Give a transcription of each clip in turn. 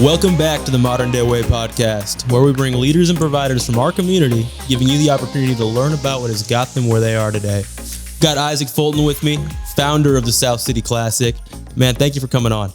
Welcome back to the Modern Day Way podcast, where we bring leaders and providers from our community, giving you the opportunity to learn about what has got them where they are today. Got Isaac Fulton with me, founder of the South City Classic. Man, thank you for coming on.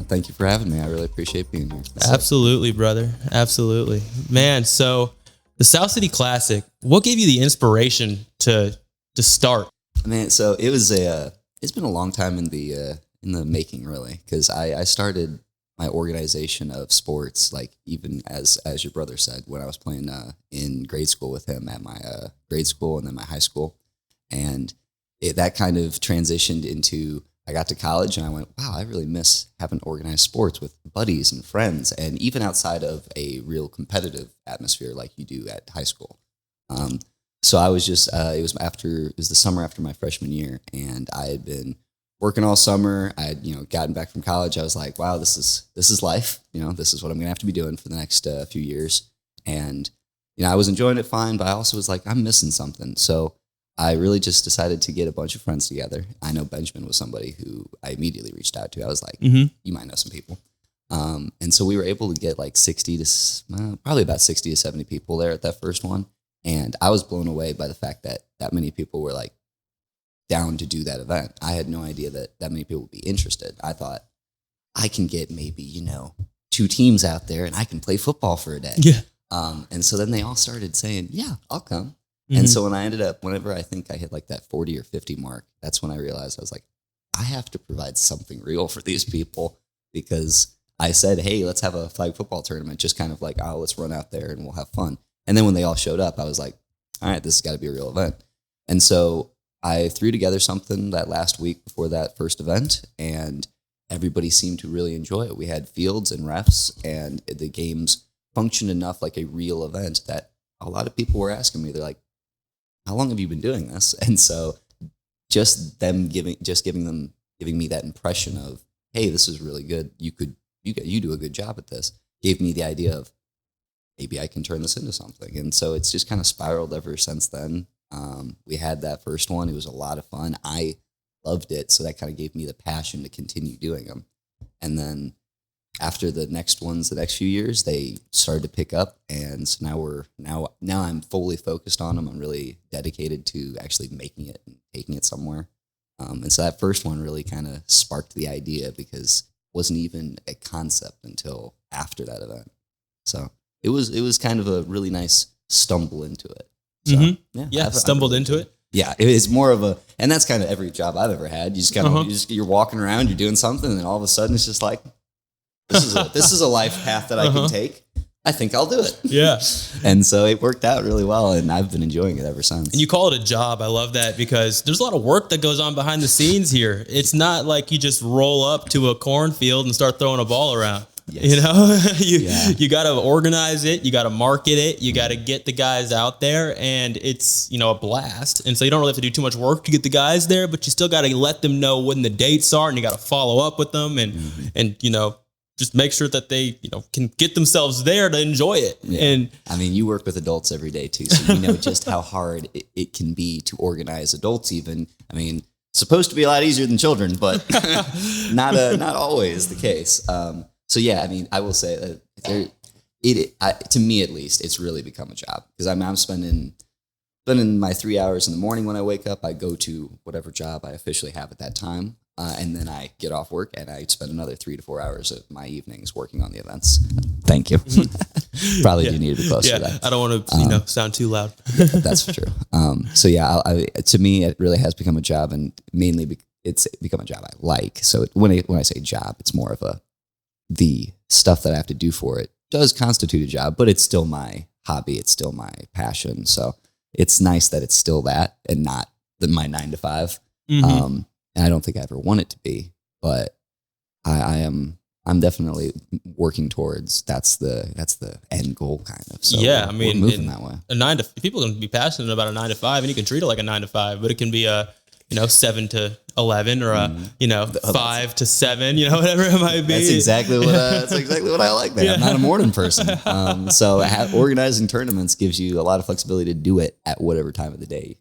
Thank you for having me. I really appreciate being here. Absolutely, brother. Absolutely. Man, so the South City Classic, what gave you the inspiration to start? Man, so it's been a long time in the making, really, because I started my organization of sports, like even as your brother said, when I was playing in grade school with him at my grade school and then my high school. And that kind of transitioned into, I got to college and I went, wow, I really miss having organized sports with buddies and friends, and even outside of a real competitive atmosphere like you do at high school. So I was just, it was the summer after my freshman year, and I had been working all summer. I had, gotten back from college. I was like, wow, this is life. This is what I'm going to have to be doing for the next few years. And, I was enjoying it fine, but I also was like, I'm missing something. So I really just decided to get a bunch of friends together. I know Benjamin was somebody who I immediately reached out to. I was like, You might know some people. And so we were able to get like probably about 60 to 70 people there at that first one. And I was blown away by the fact that many people were like down to do that event. I had no idea that many people would be interested. I thought I can get maybe, 2 teams out there and I can play football for a day. Yeah. And so then they all started saying, yeah, I'll come. And so whenever I think I hit like that 40 or 50 mark, that's when I realized I was like, I have to provide something real for these people, because I said, hey, let's have a flag football tournament, just kind of like, oh, let's run out there and we'll have fun. And then when they all showed up, I was like, all right, this has got to be a real event. And so I threw together something that last week before that first event, and everybody seemed to really enjoy it. We had fields and refs, and the games functioned enough like a real event that a lot of people were asking me, they're like, how long have you been doing this? And so just them giving me that impression of, hey, this is really good. You do a good job at this, gave me the idea of maybe I can turn this into something. And so it's just kind of spiraled ever since then. We had that first one. It was a lot of fun. I loved it. So that kind of gave me the passion to continue doing them. And then after the next ones, the next few years, they started to pick up. And so now I'm fully focused on them. I'm really dedicated to actually making it and taking it somewhere. And so that first one really kind of sparked the idea, because it wasn't even a concept until after that event. So it was kind of a really nice stumble into it. So, stumbled into it. Yeah, it's more of and that's kind of every job I've ever had. You just kind of, you're walking around, you're doing something, and then all of a sudden it's just like, this is a life path that I can take. I think I'll do it. Yeah. And so it worked out really well, and I've been enjoying it ever since. And you call it a job. I love that, because there's a lot of work that goes on behind the scenes here. It's not like you just roll up to a cornfield and start throwing a ball around. Yes. You got to organize it. You got to market it. You got to get the guys out there, and it's, a blast. And so you don't really have to do too much work to get the guys there, but you still got to let them know when the dates are, and you got to follow up with them and just make sure that they, can get themselves there to enjoy it. Yeah. And I mean, you work with adults every day too, so you know just how hard it can be to organize adults even. I mean, supposed to be a lot easier than children, but not always the case. So yeah, I mean, I will say that to me at least, it's really become a job, because I'm spending my 3 hours in the morning when I wake up. I go to whatever job I officially have at that time, and then I get off work and I spend another 3 to 4 hours of my evenings working on the events. Thank you. Probably do need to be closer to that. I don't want to sound too loud. That's true. So yeah, to me, it really has become a job, and mainly it's become a job I like. So when I say job, it's more of the stuff that I have to do for it does constitute a job, but it's still my hobby. It's still my passion. So it's nice that it's still that and not my 9 to 5. And I don't think I ever want it to be, but I'm definitely working towards that's the end goal kind of. So yeah, I mean, we're moving that way. People can be passionate about a 9 to 5, and you can treat it like a 9 to 5, but it can be a 7 to 11 or a 5 to 7, whatever it might be. That's exactly what I like. Man. I'm not a morning person, so organizing tournaments gives you a lot of flexibility to do it at whatever time of the day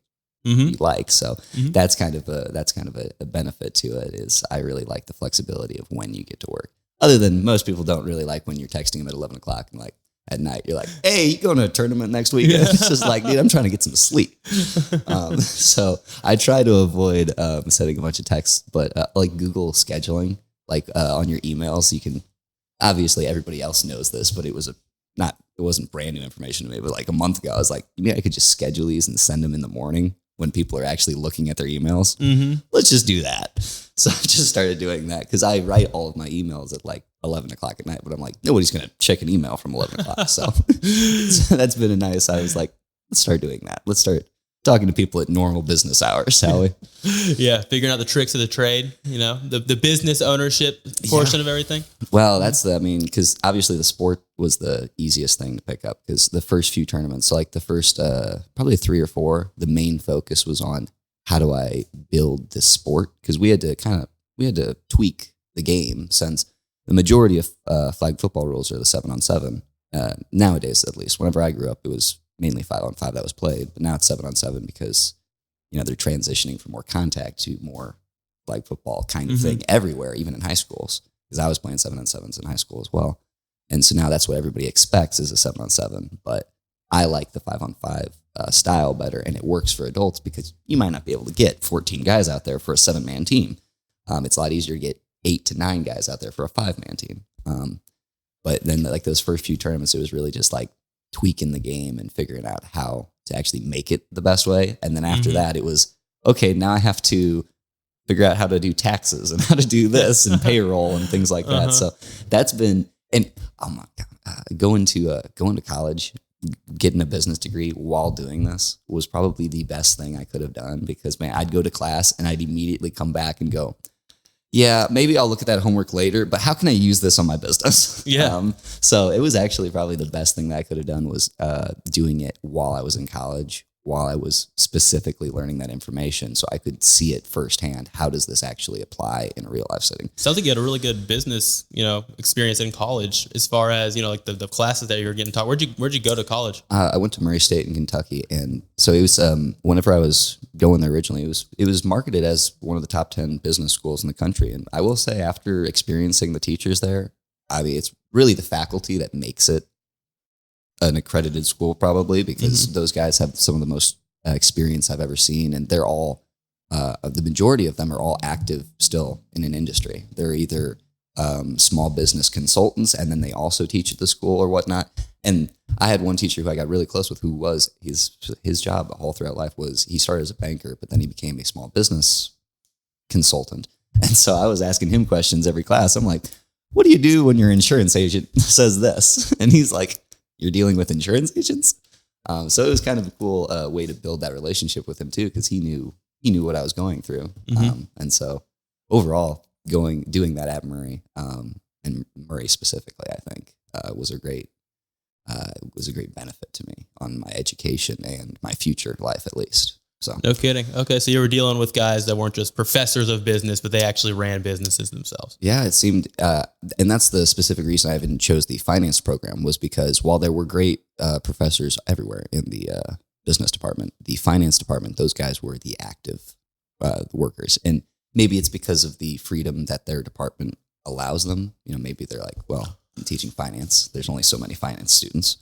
you like. So that's kind of a benefit to it. Is I really like the flexibility of when you get to work. Other than most people don't really like when you're texting them at 11 o'clock and like at night, you're like, hey, you going to a tournament next week? It's just like, dude, I'm trying to get some sleep. So I try to avoid sending a bunch of texts, but like Google scheduling, like on your emails, you can, obviously everybody else knows this, but it wasn't brand new information to me, but like a month ago, I was like, you mean I could just schedule these and send them in the morning when people are actually looking at their emails? Mm-hmm. Let's just do that. So I just started doing that because I write all of my emails at like 11 o'clock at night, but I'm like, nobody's going to check an email from 11 o'clock. So that's been I was like, let's start doing that. Let's start talking to people at normal business hours, shall we? Yeah, figuring out the tricks of the trade, the business ownership portion of everything. Well, because obviously the sport was the easiest thing to pick up because the first few tournaments, so like the first probably 3 or 4, the main focus was on how do I build this sport? Because we had to tweak the game since the majority of flag football rules are the 7-on-7. Nowadays, at least, whenever I grew up, it was mainly 5-on-5 that was played, but now it's 7-on-7 because, they're transitioning from more contact to more flag football kind of thing everywhere, even in high schools, because I was playing 7-on-7s in high school as well. And so now that's what everybody expects is a 7-on-7, but I like the 5-on-5 style better, and it works for adults because you might not be able to get 14 guys out there for a 7-man team. It's a lot easier to get 8 to 9 guys out there for a 5-man team. But then like those first few tournaments, it was really just like tweaking the game and figuring out how to actually make it the best way. And then after that, it was, okay, now I have to figure out how to do taxes and how to do this and payroll and things like that. So that's been, and oh my God, going to college, getting a business degree while doing this was probably the best thing I could have done because, man, I'd go to class and I'd immediately come back and go, yeah, maybe I'll look at that homework later, but how can I use this on my business? Yeah. So it was actually probably the best thing that I could have done was doing it while I was in college, while I was specifically learning that information so I could see it firsthand. How does this actually apply in a real life setting? Sounds like you had a really good business, experience in college as far as, like the classes that you were getting taught. Where'd you go to college? I went to Murray State in Kentucky. And so it was, whenever I was going there originally, it was marketed as one of the top 10 business schools in the country. And I will say after experiencing the teachers there, it's really the faculty that makes it an accredited school probably because those guys have some of the most experience I've ever seen. And they're all, the majority of them are all active still in an industry. They're either small business consultants and then they also teach at the school or whatnot. And I had one teacher who I got really close with who was his job all throughout life was he started as a banker, but then he became a small business consultant. And so I was asking him questions every class. I'm like, what do you do when your insurance agent says this? And he's like, you're dealing with insurance agents. So it was kind of a cool way to build that relationship with him too, because he knew what I was going through. And so overall doing that at Murray, and Murray specifically, I think was a great benefit to me on my education and my future life, at least. So no kidding. Okay. So you were dealing with guys that weren't just professors of business, but they actually ran businesses themselves. Yeah, it seemed, and that's the specific reason I even chose the finance program was because while there were great professors everywhere in the business department, the finance department, those guys were the active workers. And maybe it's because of the freedom that their department allows them. Maybe they're like, well, I'm teaching finance. There's only so many finance students.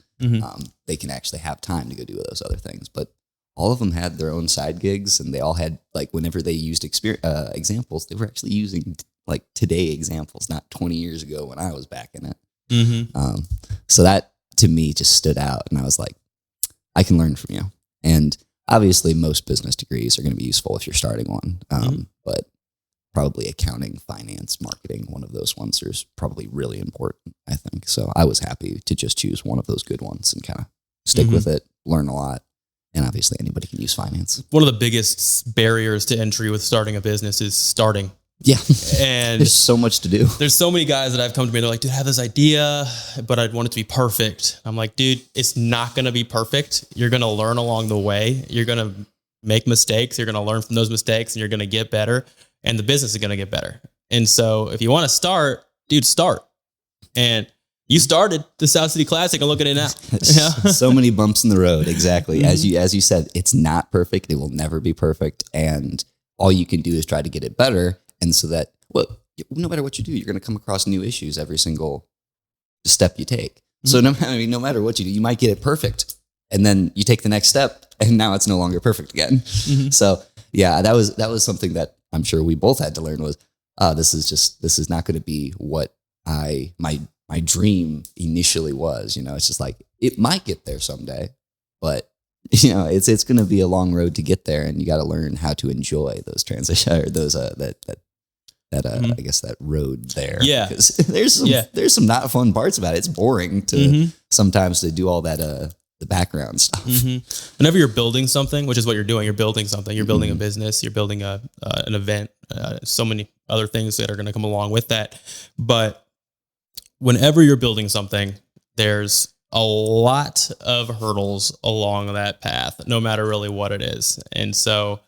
They can actually have time to go do those other things. But all of them had their own side gigs, and they all had, like, whenever they used examples, they were actually using like today examples, not 20 years ago when I was back in it. So that to me just stood out, and I was like, I can learn from you. And obviously most business degrees are going to be useful if you're starting one. But probably accounting, finance, marketing, one of those ones is probably really important, I think. So I was happy to just choose one of those good ones and kind of stick with it, learn a lot. And obviously anybody can use finance. One of the biggest barriers to entry with starting a business is starting. Yeah. And there's so much to do. There's so many guys that have come to me. They're like, dude, I have this idea, but I'd want it to be perfect. I'm like, dude, it's not going to be perfect. You're going to learn along the way. You're going to make mistakes. You're going to learn from those mistakes and you're going to get better. And the business is going to get better. And so if you want to start, dude, start. And you started the South City Classic and look at it now. Yeah. So many bumps in the road. Exactly. As you said, it's not perfect. It will never be perfect. And all you can do is try to get it better. And so that, well, no matter what you do, you're going to come across new issues every single step you take. So no matter what you do, you might get it perfect. And then you take the next step and now it's no longer perfect again. So yeah, that was something that I'm sure we both had to learn was, this is not going to be what my dream initially was. It's just like, it might get there someday, but it's going to be a long road to get there, and you got to learn how to enjoy those transition or those I guess that road there. Yeah, because there's some not fun parts about it. It's boring to sometimes to do all that the background stuff. Whenever you're building something, which is what you're doing, you're building something. You're building a business. You're building an event. So many other things that are going to come along with that. But whenever you're building something, there's a lot of hurdles along that path, no matter really what it is. And so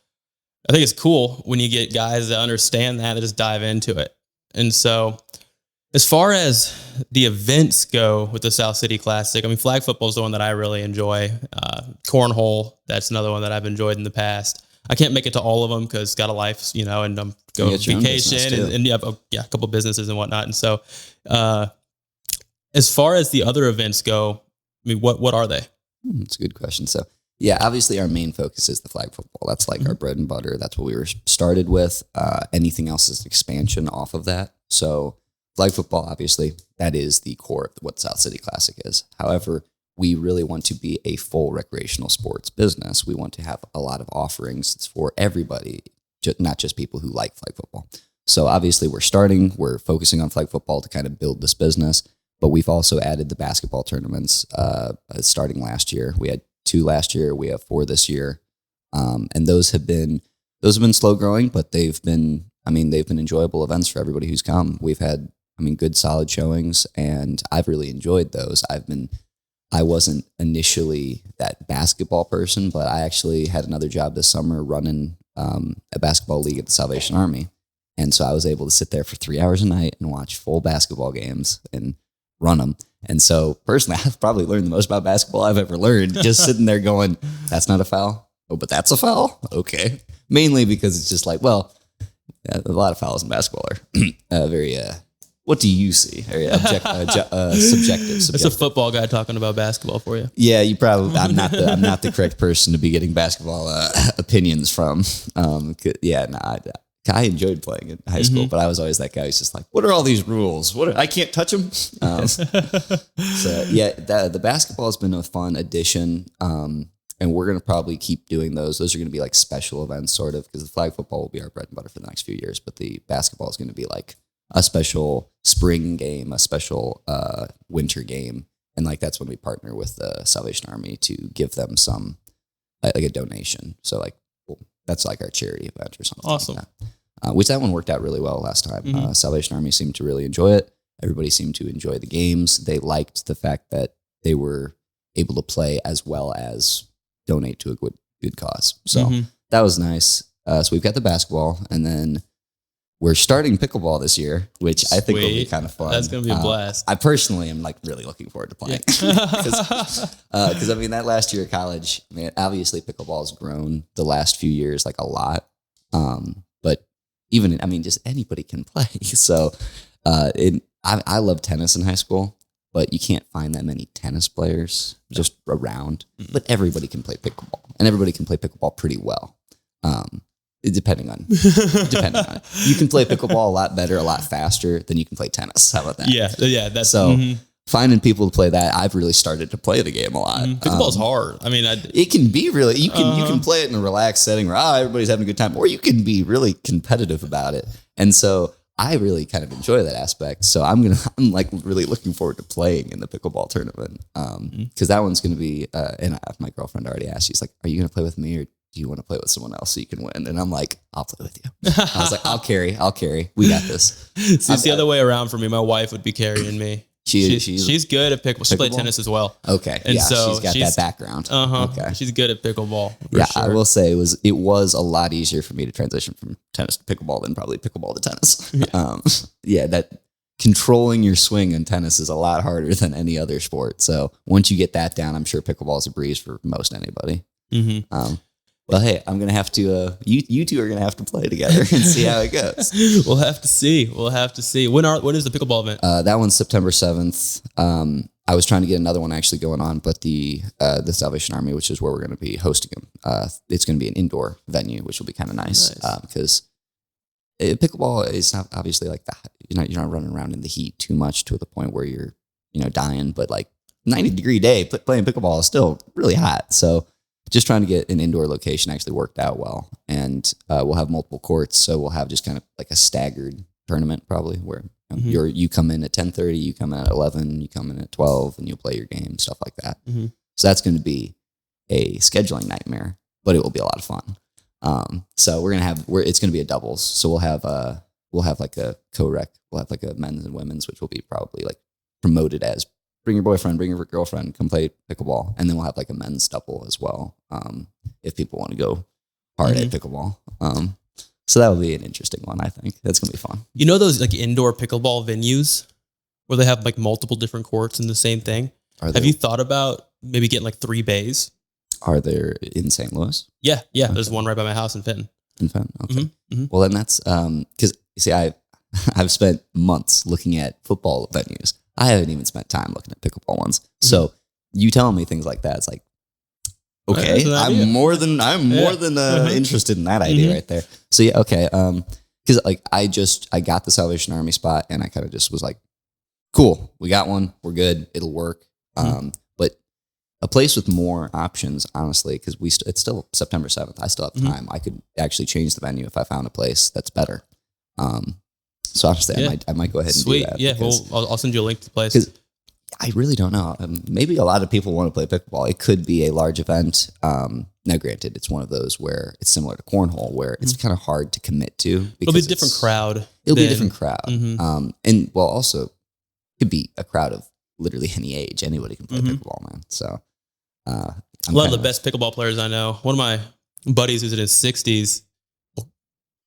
I think it's cool when you get guys that understand that and just dive into it. And so as far as the events go with the South City Classic, I mean, flag football is the one that I really enjoy. Cornhole, that's another one that I've enjoyed in the past. I can't make it to all of them because got a life, and I'm going on vacation and a couple of businesses and whatnot. And so, as far as the other events go, I mean, what are they? That's a good question. So, yeah, obviously our main focus is the flag football. That's like our bread and butter. That's what we were started with. Anything else is expansion off of that. So, flag football, obviously, that is the core of what South City Classic is. However, we really want to be a full recreational sports business. We want to have a lot of offerings for everybody, not just people who like flag football. So obviously we're focusing on flag football to kind of build this business, but we've also added the basketball tournaments starting last year. We had 2 last year. We have 4 this year. And those have been slow growing, but they've been enjoyable events for everybody who's come. We've had, good solid showings, and I've really enjoyed those. I wasn't initially that basketball person, but I actually had another job this summer running a basketball league at the Salvation Army. And so I was able to sit there for 3 hours a night and watch full basketball games and run them. And so personally, I've probably learned the most about basketball I've ever learned, just sitting there going, that's not a foul. Oh, but that's a foul? Okay. Mainly because it's just like, well, a lot of fouls in basketball are very... what do you see? Subjective. It's a football guy talking about basketball for you. Yeah, you probably. I'm not the correct person to be getting basketball opinions from. I enjoyed playing in high school, but I was always that guy who's just like, "What are all these rules? I can't touch them." The basketball has been a fun addition, and we're gonna probably keep doing those. Those are gonna be like special events, sort of, because the flag football will be our bread and butter for the next few years, but the basketball is going to be like a special spring game, a special winter game. And like, that's when we partner with the Salvation Army to give them some, like a donation. So like, that's like our charity event or something. Awesome. Like that. Which that one worked out really well last time. Salvation Army seemed to really enjoy it. Everybody seemed to enjoy the games. They liked the fact that they were able to play as well as donate to a good cause. So that was nice. So we've got the basketball, and then we're starting pickleball this year, which I think will be kind of fun. That's going to be a blast. I personally am like really looking forward to playing because that last year at college, obviously pickleball has grown the last few years like a lot. But even just anybody can play. So I love tennis in high school, but you can't find that many tennis players just around. But everybody can play pickleball, and everybody can play pickleball pretty well. Depending on it. You can play pickleball a lot better, a lot faster than you can play tennis. How about that? Yeah. That's so finding people to play that. I've really started to play the game a lot. Pickleball's hard. It can be really. You can play it in a relaxed setting where everybody's having a good time, or you can be really competitive about it. And so I really kind of enjoy that aspect. So I'm like really looking forward to playing in the pickleball tournament because that one's going to be. And my girlfriend already asked. She's like, "Are you going to play with me or do you want to play with someone else so you can win?" And I'm like, "I'll play with you." I was like, I'll carry. We got this. See, it's the other way around for me. My wife would be carrying me. She's good at pickleball. She played tennis as well. Okay. And so she's got that background. Okay. She's good at pickleball. Yeah, sure. I will say it was a lot easier for me to transition from tennis to pickleball than probably pickleball to tennis. That controlling your swing in tennis is a lot harder than any other sport. So once you get that down, I'm sure pickleball is a breeze for most anybody. Well, hey, I'm gonna have to. You two are gonna have to play together and see how it goes. We'll have to see. When is the pickleball event? That one's September 7th. I was trying to get another one actually going on, but the Salvation Army, which is where we're going to be hosting them, it's going to be an indoor venue, which will be kind of nice because pickleball is not obviously like that. You're not running around in the heat too much to the point where you're dying, but like 90-degree day playing pickleball is still really hot. So just trying to get an indoor location actually worked out well, and we'll have multiple courts, so we'll have just kind of like a staggered tournament probably where you come in at 10:30, you come in at 11, you come in at 12, and you'll play your game, stuff like that. Mm-hmm. So that's going to be a scheduling nightmare, but it will be a lot of fun. So it's going to be a doubles. So we'll have like a co-rec, we'll have like a men's and women's, which will be probably like promoted as bring your boyfriend, bring your girlfriend, come play pickleball, and then we'll have like a men's double as well. If people want to go hard at pickleball. So that would be an interesting one, I think. That's going to be fun. You know those like indoor pickleball venues where they have like multiple different courts in the same thing? Have you thought about maybe getting like 3 bays? Are there in St. Louis? Yeah. Okay. There's one right by my house in Fenton. In Fenton, okay. Mm-hmm. Well, then that's, because you see, I've spent months looking at football venues. I haven't even spent time looking at pickleball ones. Mm-hmm. So you telling me things like that, it's like, okay, I'm more than interested in that idea right there. So yeah, okay. Because like I got the Salvation Army spot, and I kind of just was like, cool, we got one, we're good, it'll work. But a place with more options, honestly, because it's still September 7th. I still have time. I could actually change the venue if I found a place that's better. So honestly, I might go ahead and do that. Yeah, I'll send you a link to the place. I really don't know. Maybe a lot of people want to play pickleball. It could be a large event. Now, granted, it's one of those where it's similar to cornhole, where it's kind of hard to commit to. It'll be a different crowd. It'll be a different crowd. And also, it could be a crowd of literally any age. Anybody can play pickleball, man. So, a lot of the best pickleball players I know. One of my buddies who's in his 60s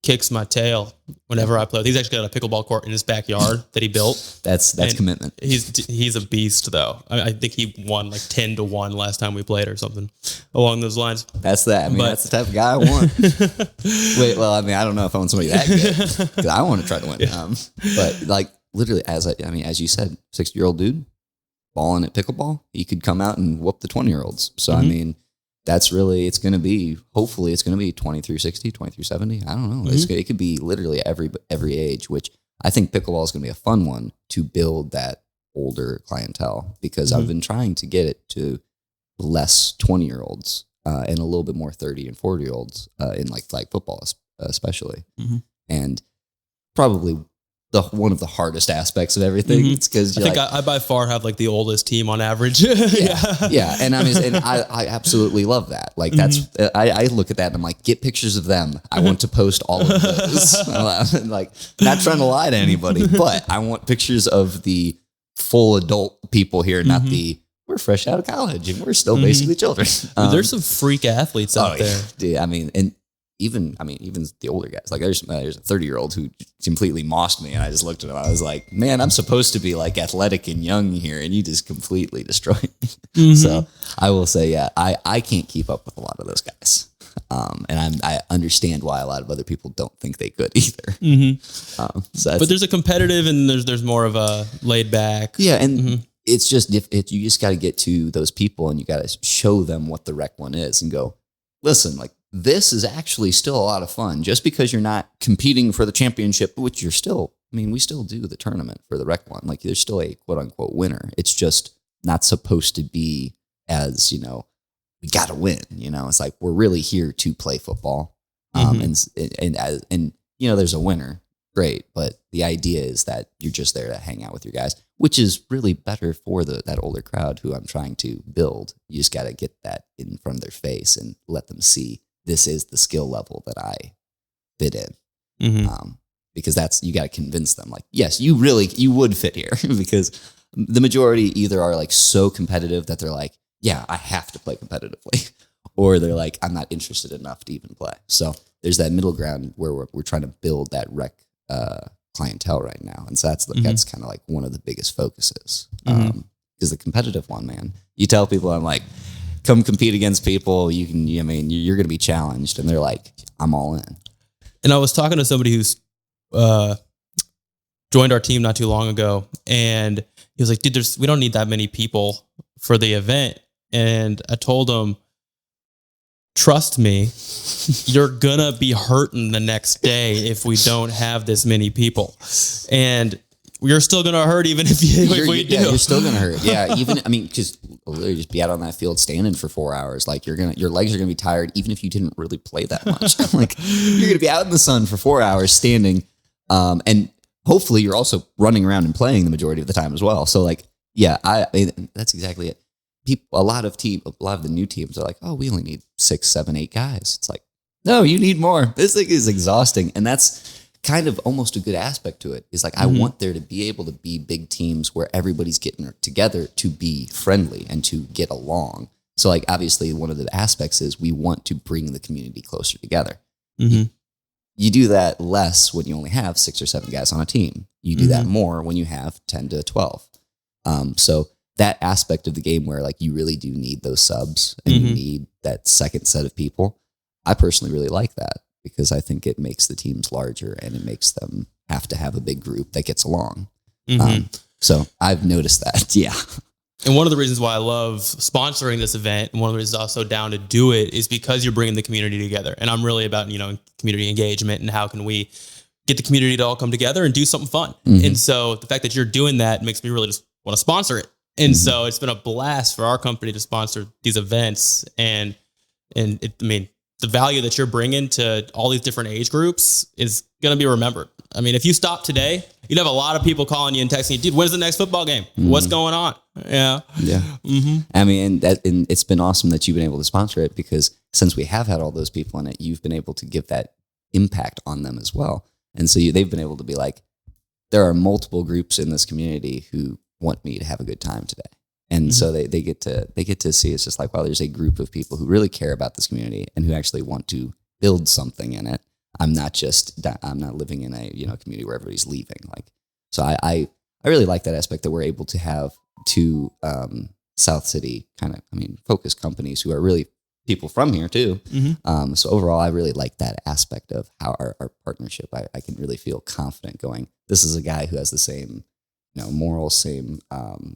kicks my tail whenever I play. He's actually got a pickleball court in his backyard that he built. That's commitment. He's a beast though. I think he won like 10-1 last time we played or something along those lines. That's that. That's the type of guy I want. Wait, well, I don't know if I want somebody that good because I want to try to win. Yeah. But like literally, as you said, 60-year-old dude balling at pickleball, he could come out and whoop the 20-year-olds. So that's really, hopefully it's going to be 20 through 60, 20 through 70. I don't know. It could be literally every age, which I think pickleball is going to be a fun one to build that older clientele, because I've been trying to get it to less 20-year-olds and a little bit more 30 and 40-year-olds in like flag football, especially. And probably one of the hardest aspects of everything. It's because I think I by far have like the oldest team on average. yeah. And I absolutely love that. Like that's, I look at that and I'm like, get pictures of them. I want to post all of those. Like, not trying to lie to anybody, but I want pictures of the full adult people here, not we're fresh out of college and we're still basically children. There's some freak athletes out there. Dude, even the older guys, like there's a 30-year-old who completely mossed me, and I just looked at him. I was like, man, I'm supposed to be like athletic and young here, and you just completely destroyed me. So I will say, I can't keep up with a lot of those guys. And I understand why a lot of other people don't think they could either. But there's a competitive and there's more of a laid back. Yeah. And it's just, you just got to get to those people and you got to show them what the rec one is and go, listen, like, this is actually still a lot of fun. Just because you're not competing for the championship, which you're still, we still do the tournament for the rec one. Like there's still a quote unquote winner. It's just not supposed to be as, we got to win, it's like, we're really here to play football. And there's a winner. Great. But the idea is that you're just there to hang out with your guys, which is really better for that older crowd who I'm trying to build. You just got to get that in front of their face and let them see this is the skill level that I fit in. Because you got to convince them like, yes, you would fit here because the majority either are like so competitive that they're like, yeah, I have to play competitively, or they're like, I'm not interested enough to even play. So there's that middle ground where we're trying to build that rec clientele right now. And so that's kind of like one of the biggest focuses. Because the competitive one, man, you tell people, I'm like, come compete against people. You're going to be challenged, and they're like, I'm all in. And I was talking to somebody who's joined our team not too long ago, and he was like, dude, we don't need that many people for the event. And I told him, trust me, you're gonna be hurting the next day if we don't have this many people. And you're still gonna hurt even if we do. Yeah, you're still gonna hurt. Yeah, because literally just be out on that field standing for 4 hours. Like your legs are gonna be tired even if you didn't really play that much. Like you're gonna be out in the sun for 4 hours standing, and hopefully you're also running around and playing the majority of the time as well. So like, yeah, I mean, that's exactly it. A lot of the new teams are like, oh, we only need 6, 7, 8 guys. It's like, no, you need more. This thing is exhausting. And that's kind of almost a good aspect to it. Is like, I want there to be able to be big teams where everybody's getting together to be friendly and to get along. So like, obviously one of the aspects is we want to bring the community closer together. Mm-hmm. You do that less when you only have 6 or 7 guys on a team. You do that more when you have 10 to 12. So that aspect of the game where like you really do need those subs and you need that second set of people. I personally really like that because I think it makes the teams larger and it makes them have to have a big group that gets along. So I've noticed that. Yeah. And one of the reasons why I love sponsoring this event, and one of the reasons I'm so down to do it, is because you're bringing the community together. And I'm really about, community engagement and how can we get the community to all come together and do something fun. And so the fact that you're doing that makes me really just want to sponsor it. And so it's been a blast for our company to sponsor these events. And the value that you're bringing to all these different age groups is going to be remembered. I mean, if you stop today, you'd have a lot of people calling you and texting you, dude, when's the next football game? What's going on? Yeah. Yeah. I mean, and it's been awesome that you've been able to sponsor it because since we have had all those people in it, you've been able to give that impact on them as well. And so they've been able to be like, there are multiple groups in this community who want me to have a good time today. And so they get to see it's just like, wow, there's a group of people who really care about this community and who actually want to build something in it. I'm not living in a community where everybody's leaving. Like, so I really like that aspect that we're able to have 2 South City focused companies who are really people from here too. So overall, I really like that aspect of how our partnership. I can really feel confident going, this is a guy who has the same morals, same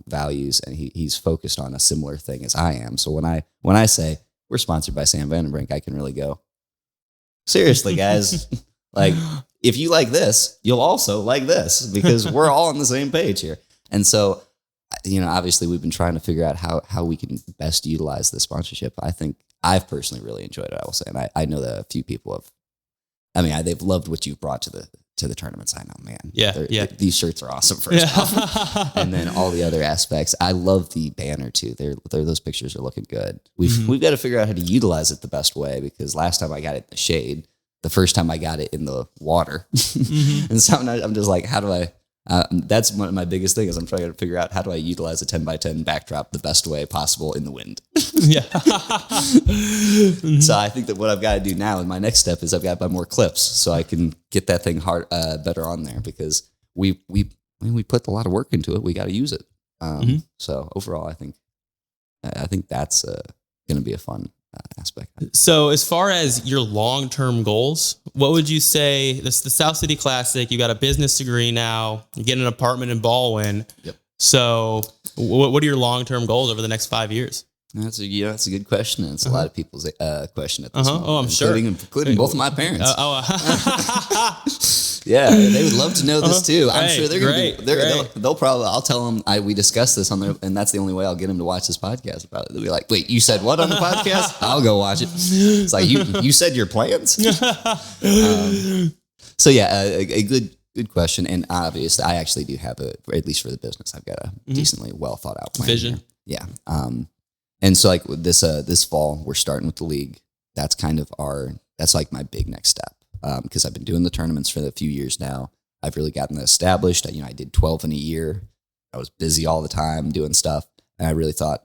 values, and he's focused on a similar thing as I am. So when I say we're sponsored by Sam Vandenbrink, I can really go, seriously, guys, like if you like this, you'll also like this because we're all on the same page here. And so, obviously we've been trying to figure out how we can best utilize this sponsorship. I think I've personally really enjoyed it, I will say. And I know that a few people they've loved what you've brought to the tournaments. I know, man. Yeah. These shirts are awesome first off. And then all the other aspects. I love the banner too. Those pictures are looking good. We've got to figure out how to utilize it the best way because last time I got it in the shade, the first time I got it in the water. And so I'm just like, how do I, that's one of my biggest things. I'm trying to figure out how do I utilize a 10x10 backdrop the best way possible in the wind. Yeah. So I think that what I've got to do now and my next step is I've got to buy more clips so I can get that thing better on there because we put a lot of work into it. We got to use it. So overall, I think that's going to be a fun aspect. So as far as your long-term goals, what would you say? This the South City Classic. You got a business degree now. You get an apartment in Baldwin. Yep. So what are your long-term goals over the next 5 years? That's a good question. And it's a lot of people's question at this moment. Oh, I'm sure. Including both of my parents. Yeah, they would love to know this too. I'm sure they're going to they'll probably, I'll tell them, we discussed this on there, and that's the only way I'll get them to watch this podcast about it. They'll be like, wait, you said what on the podcast? I'll go watch it. It's like, you said your plans? So yeah, a good question. And obviously I actually do have at least for the business, I've got a decently well thought out plan. Vision. Here. Yeah. And so like this fall, we're starting with the league. That's kind of that's like my big next step. Because I've been doing the tournaments for a few years now. I've really gotten that established. I did 12 in a year. I was busy all the time doing stuff. And I really thought,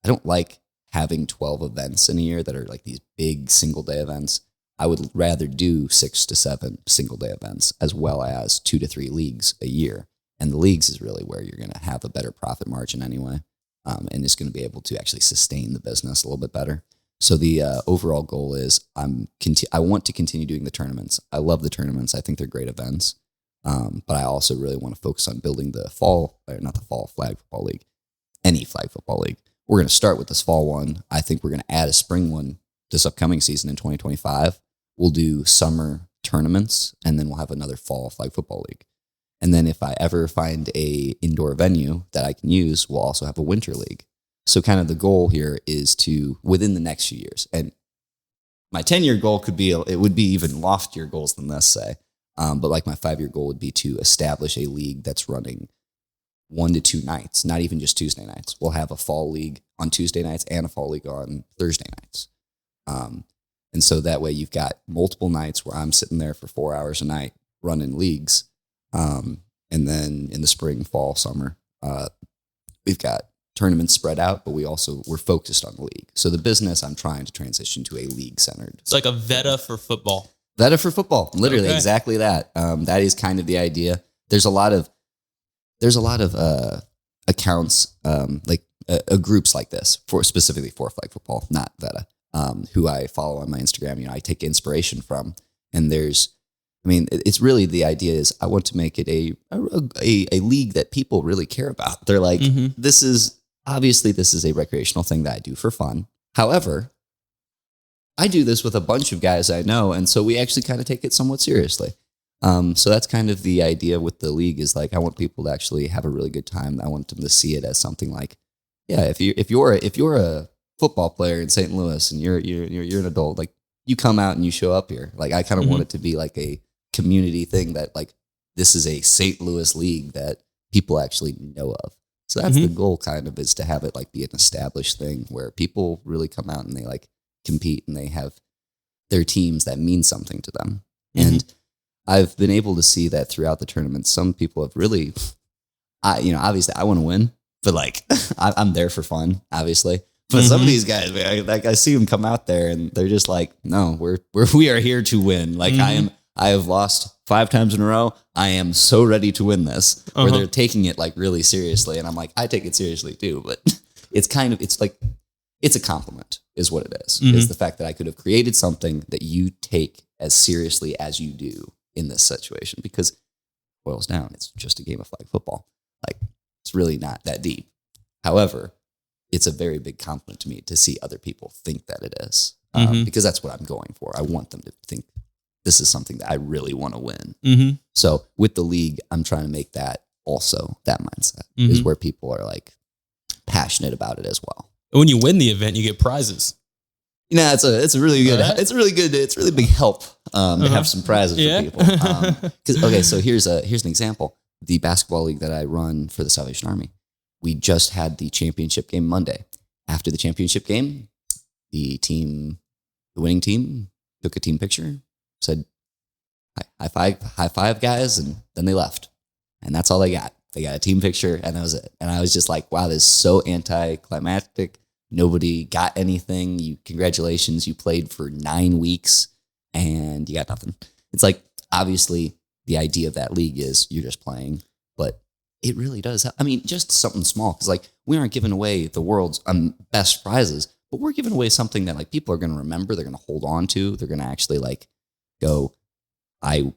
I don't like having 12 events in a year that are like these big single day events. I would rather do 6 to 7 single day events as well as 2 to 3 leagues a year. And the leagues is really where you're going to have a better profit margin anyway. and is going to be able to actually sustain the business a little bit better. So the overall goal is I want to continue doing the tournaments. I love the tournaments. I think they're great events. But I also really want to focus on building the flag football league, any flag football league. We're going to start with this fall one. I think we're going to add a spring one this upcoming season in 2025. We'll do summer tournaments, and then we'll have another fall flag football league. And then if I ever find a indoor venue that I can use, we'll also have a winter league. So kind of the goal here is to, within the next few years, and my 10-year goal would be even loftier goals than this, say. But like my 5-year goal would be to establish a league that's running 1 to 2 nights, not even just Tuesday nights. We'll have a fall league on Tuesday nights and a fall league on Thursday nights. And so that way you've got multiple nights where I'm sitting there for 4 hours a night running leagues. And then in the spring, fall, summer, we've got tournaments spread out, but we're focused on the league. So the business, I'm trying to transition to a league centered. It's like a Veta for football. Veta for football, literally exactly that. That is kind of the idea. There's a lot of accounts, groups like this specifically for flag football, not Veta, who I follow on my Instagram. I take inspiration from, and it's really the idea is I want to make it a league that people really care about. They're like, This is a recreational thing that I do for fun. However, I do this with a bunch of guys I know, and so we actually kind of take it somewhat seriously. So that's kind of the idea with the league is like I want people to actually have a really good time. I want them to see it as something like, yeah, if you're a football player in St. Louis and you're an adult, like you come out and you show up here. Like I kind of want it to be like a community thing that like this is a St. Louis league that people actually know of. So that's the goal, kind of, is to have it like be an established thing where people really come out and they like compete and they have their teams that mean something to them. And I've been able to see that throughout the tournament. Some people have really, obviously I want to win, but like I'm there for fun, obviously. But some of these guys, man, I see them come out there and they're just like, no, we are here to win. Like I have lost 5 times in a row. I am so ready to win this. Where they're taking it like really seriously, and I'm like, I take it seriously too. But it's a compliment, is what it is. Is the fact that I could have created something that you take as seriously as you do in this situation, because it boils down, it's just a game of flag football. Like it's really not that deep. However, it's a very big compliment to me to see other people think that it is, because that's what I'm going for. I want them to think this is something that I really want to win. So with the league, I'm trying to make that also that mindset is where people are like passionate about it as well. When you win the event, you get prizes. It's a really good, it's really big help to have some prizes for people. So here's an example. The basketball league that I run for the Salvation Army, we just had the championship game Monday. After the championship game, the winning team took a team picture, said high five guys, and then they left. And that's all they got. They got a team picture, and that was it. And I was just like, wow, this is so anticlimactic. Nobody got anything. Congratulations, you played for 9 weeks and you got nothing. It's like, obviously the idea of that league is you're just playing, but it really does. I mean, just something small. Cause like we aren't giving away the world's best prizes, but we're giving away something that like people are going to remember. They're going to hold on to. They're going to actually like go, I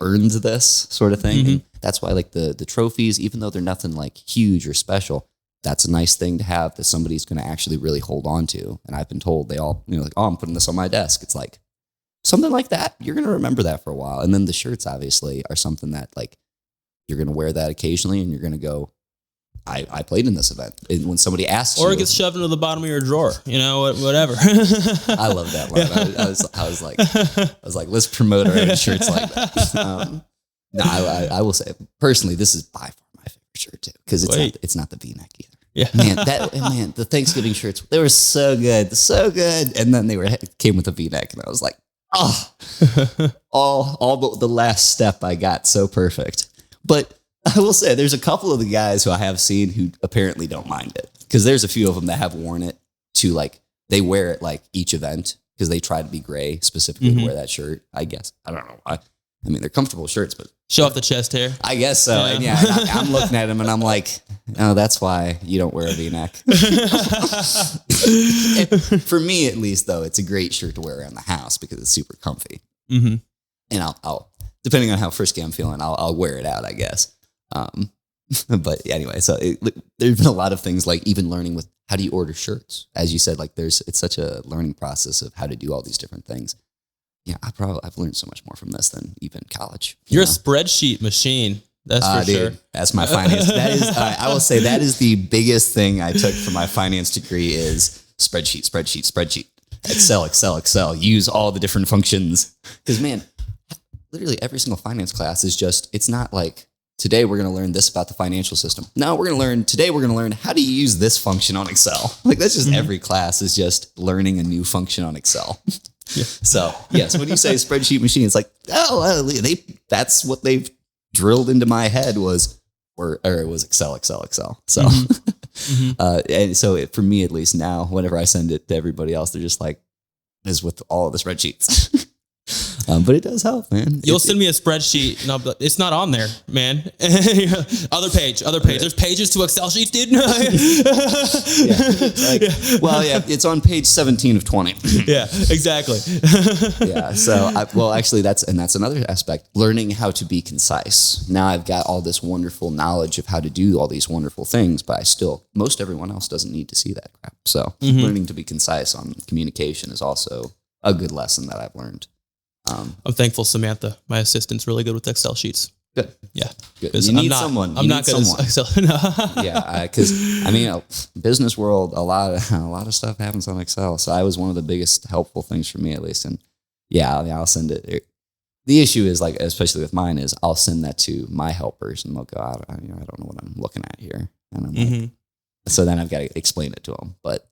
earned this sort of thing. And that's why like the trophies, even though they're nothing like huge or special, that's a nice thing to have that somebody's going to actually really hold on to. And I've been told they all, like, oh, I'm putting this on my desk. It's like something like that. You're going to remember that for a while. And then the shirts obviously are something that like, you're going to wear that occasionally and you're going to go, I played in this event. And when somebody asks or it gets shoved into the bottom of your drawer, whatever. I love that line. I was like, let's promote our own shirts like that. I will say personally, this is by far my favorite shirt too. Cause it's not the V-neck either. Yeah. Man, the Thanksgiving shirts, they were so good. And then came with a V-neck and I was like, all but the last step I got so perfect. But I will say there's a couple of the guys who I have seen who apparently don't mind it, because there's a few of them that have worn it to like, they wear it like each event because they try to be gray specifically to wear that shirt. I guess. I don't know why. I mean, they're comfortable shirts, but Show off the chest hair. I guess so. Yeah. And I'm looking at them and I'm like, oh, that's why you don't wear a V-neck. For me, at least, though, it's a great shirt to wear around the house because it's super comfy. Mm-hmm. And I'll depending on how frisky I'm feeling, I'll wear it out, I guess. But anyway, so there's been a lot of things like even learning with how do you order shirts? As you said, like it's such a learning process of how to do all these different things. Yeah, I've learned so much more from this than even college. You're a spreadsheet machine. That's for sure. That's my finance. That is, I will say that is the biggest thing I took from my finance degree is spreadsheet. Excel. Use all the different functions. Because man, literally every single finance class is it's not like today we're going to learn this about the financial system. No, we're going to learn how do you use this function on Excel. Like that's just every class is just learning a new function on Excel. Yeah. So yes, when you say spreadsheet machine, it's like, that's what they've drilled into my head was Excel. So, and so for me, at least now, whenever I send it to everybody else, they're just like, as with all of the spreadsheets. But it does help, man. You'll send me a spreadsheet and I'll be like, it's not on there, man. Other page. There's pages to Excel sheets, dude. It's on page 17 of 20. Yeah, exactly. Yeah. So, actually that's another aspect, learning how to be concise. Now I've got all this wonderful knowledge of how to do all these wonderful things, but most everyone else doesn't need to see that crap. So learning to be concise on communication is also a good lesson that I've learned. I'm thankful Samantha, my assistant's really good with Excel sheets. Good. Yeah. Good. You need someone. I'm not good at Excel. No. Yeah. Because business world, a lot of stuff happens on Excel. So I was one of the biggest helpful things for me, at least. And I'll send it. The issue is like, especially with mine, is I'll send that to my helpers and they'll go, I don't know what I'm looking at here. And I'm like, so then I've got to explain it to them. But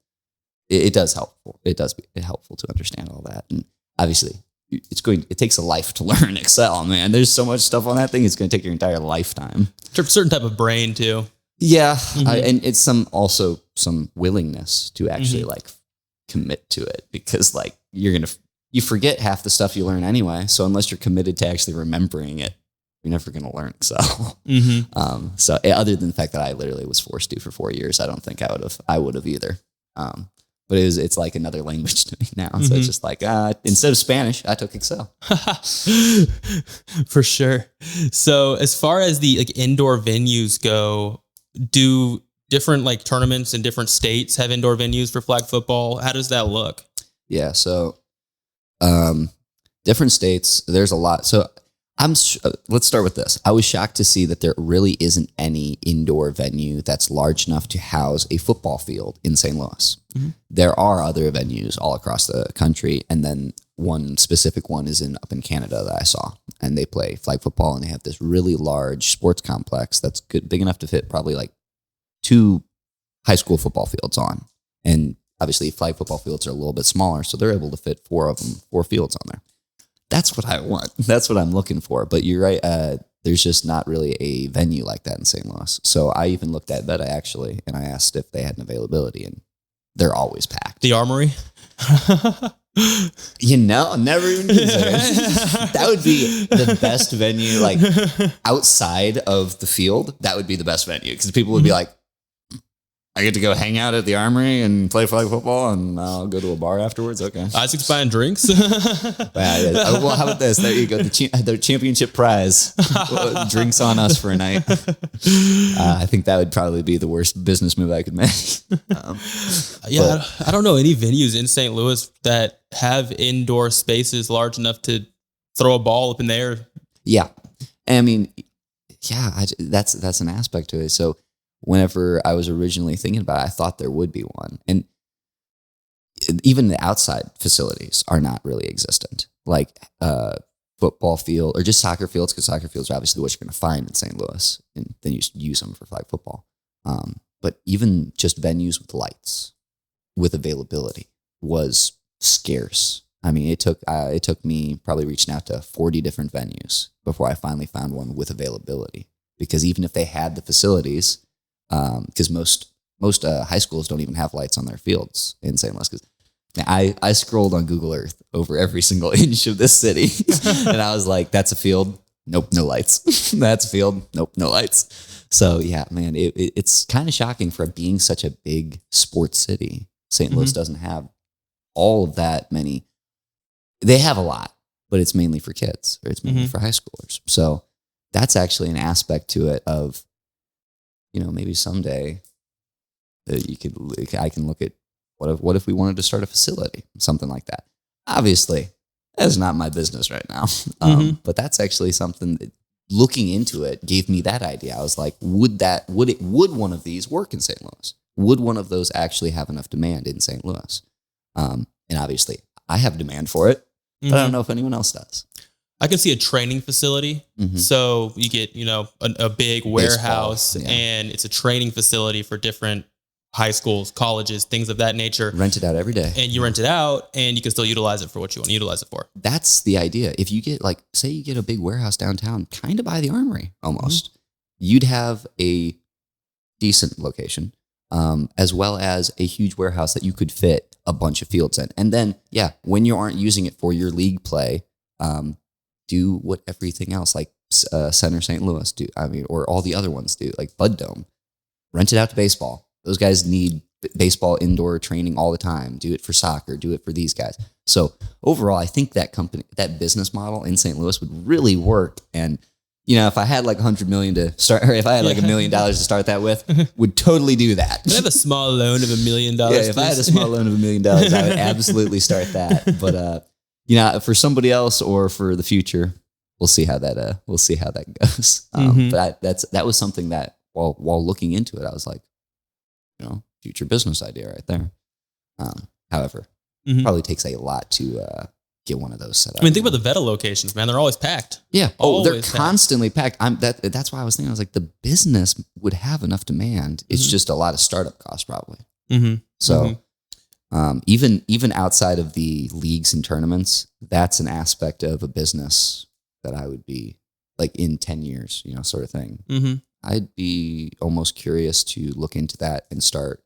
it does help. It does be helpful to understand all that. And obviously, it takes a life to learn Excel, man. There's so much stuff on that thing. It's going to take your entire lifetime. It's a certain type of brain too. Yeah. And it's some willingness to actually like commit to it, because like you forget half the stuff you learn anyway. So unless you're committed to actually remembering it, you're never going to learn Excel. So other than the fact that I literally was forced to for 4 years, I don't think I would have either. But it's like another language to me now. So it's just like, instead of Spanish, I took Excel. For sure. So as far as the like indoor venues go, do different like tournaments in different states have indoor venues for flag football? How does that look? Yeah. So different states, there's a lot. So let's start with this. I was shocked to see that there really isn't any indoor venue that's large enough to house a football field in St. Louis. There are other venues all across the country, and then one specific one is up in Canada that I saw, and they play flag football, and they have this really large sports complex that's big enough to fit probably like 2 high school football fields on. And obviously flag football fields are a little bit smaller, so they're able to fit 4 fields on there. That's what I want. That's what I'm looking for. But you're right. There's just not really a venue like that in St. Louis. So I even looked at Veta actually, and I asked if they had an availability, and they're always packed. The Armory? Never even considered. That would be the best venue, like outside of the field. That would be the best venue, because people would be like, I get to go hang out at the Armory and play flag football, and I'll go to a bar afterwards. Okay. Isaac's buying drinks. Well, how about this? There you go. The championship prize. Drinks on us for a night. I think that would probably be the worst business move I could make. I don't know any venues in St. Louis that have indoor spaces large enough to throw a ball up in the air. Yeah. I mean, that's an aspect to it. So whenever I was originally thinking about it, I thought there would be one. And even the outside facilities are not really existent, like football field or just soccer fields, because soccer fields are obviously what you're going to find in St. Louis, and then you use them for flag football. But even just venues with lights, with availability, was scarce. I mean, it took me probably reaching out to 40 different venues before I finally found one with availability. Because even if they had the facilities, because most high schools don't even have lights on their fields in St. Louis. Because I scrolled on Google Earth over every single inch of this city. And I was like, that's a field. Nope, no lights. That's a field. Nope, no lights. So yeah, man, it's kind of shocking for being such a big sports city. St. Louis doesn't have all of that many. They have a lot, but it's mainly for kids, or it's mainly for high schoolers. So that's actually an aspect to it of, maybe someday that I can look at what if we wanted to start a facility, something like that. Obviously, that's not my business right now. But that's actually something that, looking into it, gave me that idea. I was like, would one of these work in St. Louis? Would one of those actually have enough demand in St. Louis? And obviously, I have demand for it, but I don't know if anyone else does. I can see a training facility. So you get, a big warehouse, and it's a training facility for different high schools, colleges, things of that nature. Rent it out every day. And you rent it out, and you can still utilize it for what you want to utilize it for. That's the idea. If you get, say you get a big warehouse downtown, kind of by the Armory almost, you'd have a decent location, as well as a huge warehouse that you could fit a bunch of fields in. And then, when you aren't using it for your league play, do what everything else, like Center St. Louis do, or all the other ones do, like Bud Dome. Rent it out to baseball. Those guys need baseball indoor training all the time. Do it for soccer. Do it for these guys. So overall, I think that business model in St. Louis would really work. And, if I had like $100 million to start, or if I had like $1 million to start that with, would totally do that. Can I have a small loan of $1 million? Yeah, if I had a small loan of $1 million, I would absolutely start that. But, for somebody else or for the future, we'll see how that goes. But that was something that while looking into it, I was like, future business idea right there. However, probably takes a lot to get one of those set up. Think about the Veta locations, man. They're always packed. Yeah. They're constantly packed. That's why I was thinking, I was like, the business would have enough demand. It's just a lot of startup costs probably. So even outside of the leagues and tournaments, that's an aspect of a business that I would be like in 10 years, sort of thing. I'd be almost curious to look into that and start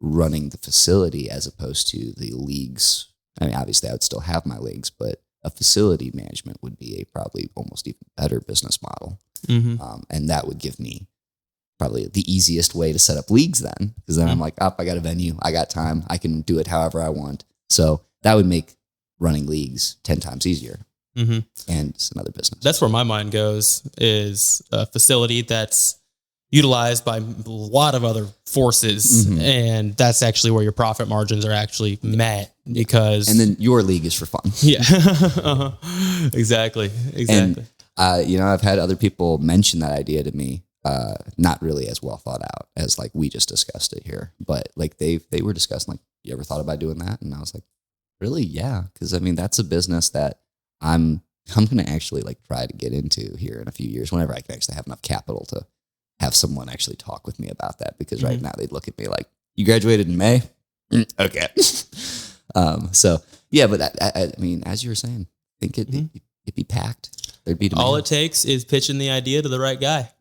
running the facility as opposed to the leagues. Obviously I would still have my leagues, but a facility management would be a probably almost even better business model. And that would give me probably the easiest way to set up leagues then, because then I'm like, I got a venue, I got time, I can do it however I want. So that would make running leagues 10 times easier. And it's another business. That's where my mind goes, is a facility that's utilized by a lot of other forces. And that's actually where your profit margins are actually met, because... And then your league is for fun. Yeah. Exactly. And, I've had other people mention that idea to me, not really as well thought out as like we just discussed it here, but like they were discussing, like, you ever thought about doing that? And I was like, really? Yeah. Because that's a business that I'm going to actually like try to get into here in a few years, whenever I can actually have enough capital to have someone actually talk with me about that. Because right now they'd look at me like, you graduated in May? Okay. So yeah, but as you were saying, I think it'd be packed. There'd be demand. All it takes is pitching the idea to the right guy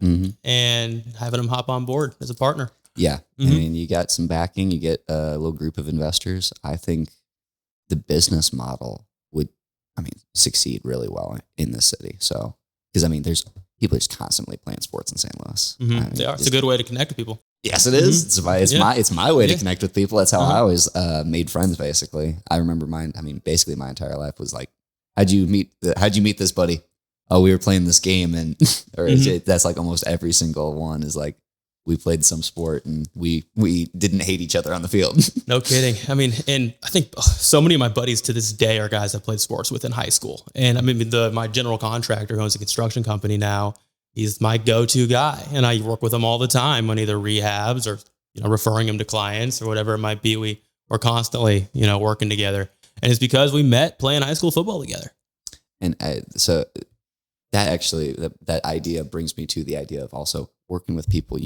and having him hop on board as a partner. Yeah. You got some backing, you get a little group of investors. I think the business model would, succeed really well in this city. So, because there's people just constantly playing sports in St. Louis. They are. It's a good way to connect with people. Yes, it is. It's my way to connect with people. That's how I always made friends. Basically, I remember mine. Basically, my entire life was like, how'd you meet this buddy? Oh, we were playing this game, and that's like almost every single one is like, we played some sport and we didn't hate each other on the field. No kidding. And I think so many of my buddies to this day are guys I played sports with in high school. And my general contractor who owns a construction company now, he's my go-to guy. And I work with him all the time on either rehabs or, referring him to clients or whatever it might be. We're constantly, working together. And it's because we met playing high school football together. And so that actually, that idea brings me to the idea of also working with people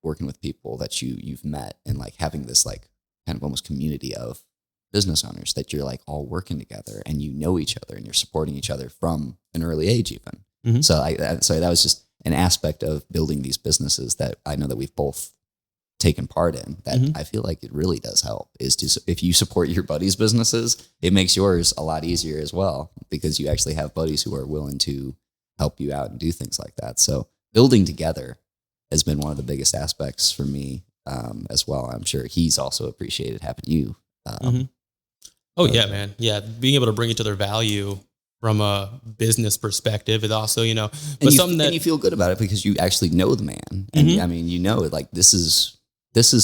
working with people that you've met, and like having this like kind of almost community of business owners that you're like all working together and you know each other and you're supporting each other from an early age even. So that was just an aspect of building these businesses that I know that we've both taken part in that I feel like it really does help is if you support your buddies' businesses, it makes yours a lot easier as well because you actually have buddies who are willing to help you out and do things like that. So building together has been one of the biggest aspects for me as well. I'm sure he's also appreciated having you. Oh yeah, man. Yeah. Being able to bring each other value from a business perspective is also, but something that and you feel good about it because you actually know the man. And I mean, like this is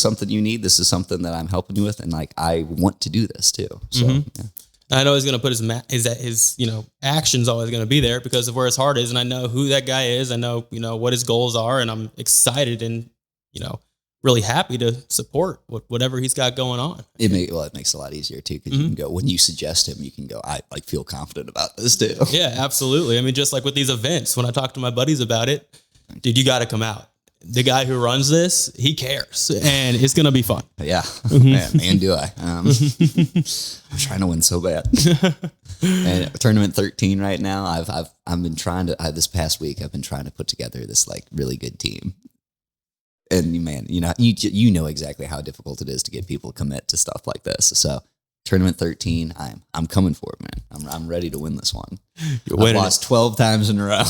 something you need. This is something that I'm helping you with. And like, I want to do this too. So yeah. I know he's going to put his action's always going to be there because of where his heart is. And I know who that guy is. I know, what his goals are, and I'm excited and, really happy to support whatever he's got going on. It makes it a lot easier too. Cause you can go, when you suggest him, you can go, I like feel confident about this too. Yeah, absolutely. I mean, just like with these events, when I talk to my buddies about it, dude, you got to come out. The guy who runs this, he cares, and it's going to be fun. Yeah. Man, do I. I'm trying to win so bad. And tournament 13 right now, I've been trying to, this past week, I've been trying to put together this like really good team. And man, you know exactly how difficult it is to get people to commit to stuff like this. So tournament 13, I'm coming for it, man. I'm ready to win this one. I've lost 12 times in a row.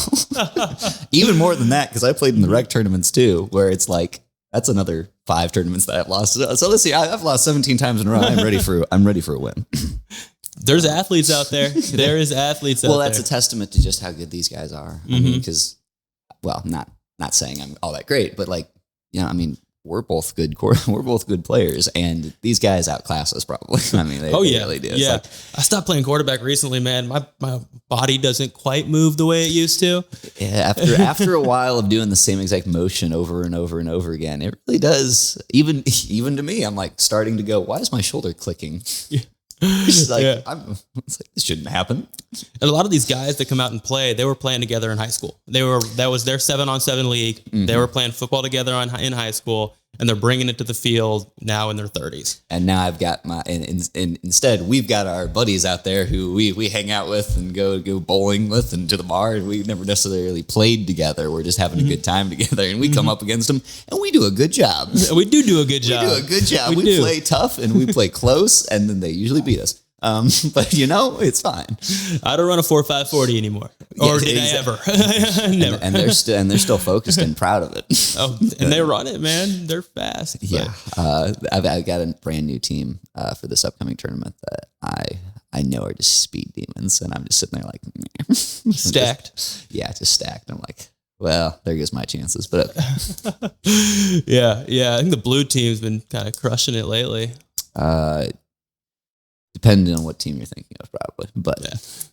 Even more than that, because I played in the rec tournaments too, where it's like, that's another 5 tournaments that I've lost. So let's see, I've lost 17 times in a row. I'm ready for a win. There's athletes out there. There is athletes out there. Well, that's a testament to just how good these guys are. I mean, because, well, not saying I'm all that great, but like, I mean, we're both good players, and these guys outclass us probably. I mean, they really do. Yeah, like, I stopped playing quarterback recently, man. My body doesn't quite move the way it used to. Yeah, after a while of doing the same exact motion over and over and over again, it really does. Even to me, I'm like starting to go, why is my shoulder clicking? Yeah. It's like, it's like, this shouldn't happen. And a lot of these guys that come out and play, they were playing together in high school. That was their 7-on-7 league. They were playing football together in high school, and they're bringing it to the field now in their 30s. And now I've got and instead we've got our buddies out there who we hang out with and go bowling with and to the bar, and we've never necessarily played together. We're just having a good time together, and we come up against them, and we do a good job. We do a good job. We do a good job. We play tough, and we play close, and then they usually beat us. But it's fine. I don't run a 4.5 40 anymore, or did I ever? Never. And they're still focused and proud of it. Oh, and they run it, man. They're fast. Yeah, I've got a brand new team for this upcoming tournament that I know are just speed demons, and I'm just sitting there like stacked. Just stacked. I'm like, well, there goes my chances. But yeah. I think the blue team's been kind of crushing it lately. Depending on what team you're thinking of, probably. But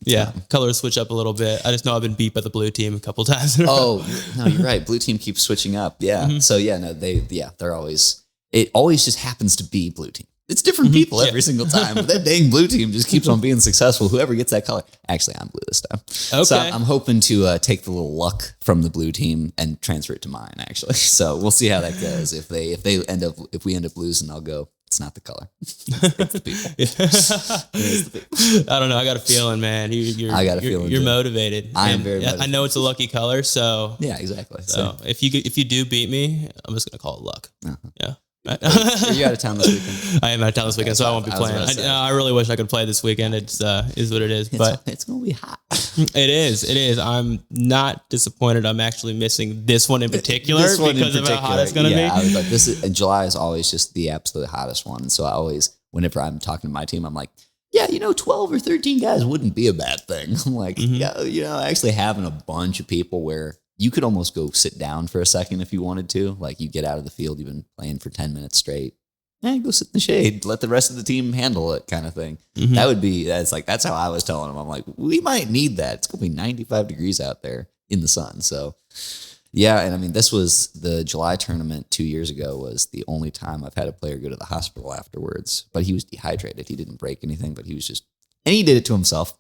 yeah. Colors switch up a little bit. I just know I've been beat by the blue team a couple times. Oh no, you're right. Blue team keeps switching up. Yeah. So they're always. It always just happens to be blue team. It's different people every single time. But that dang blue team just keeps on being successful. Whoever gets that color. Actually, I'm blue this time. Okay. So I'm hoping to take the little luck from the blue team and transfer it to mine. Actually, so we'll see how that goes. If we end up losing, I'll go. It's not the color. It's the people. It's the people. I don't know. I got a feeling, man. You're motivated. I am very motivated. I know it's a lucky color, so yeah, exactly. So if you do beat me, I'm just gonna call it luck. Uh-huh. Yeah. Are you out of town this weekend? I am out of town this weekend, so I won't be playing. I really wish I could play this weekend. It's is what it is, but it's gonna be hot. It is. I'm not disappointed. I'm actually missing this one in particular because of how hot it's gonna be. I was like, July is always just the absolute hottest one. So I always, whenever I'm talking to my team, I'm like, 12 or 13 guys wouldn't be a bad thing. I'm like, actually having a bunch of people where you could almost go sit down for a second if you wanted to. Like you get out of the field, you've been playing for 10 minutes straight. Go sit in the shade. Let the rest of the team handle it kind of thing. That's how I was telling them. I'm like, we might need that. It's going to be 95 degrees out there in the sun. So yeah. And I mean, this was the July tournament 2 years ago was the only time I've had a player go to the hospital afterwards, but he was dehydrated. He didn't break anything, but he was just, and he did it to himself.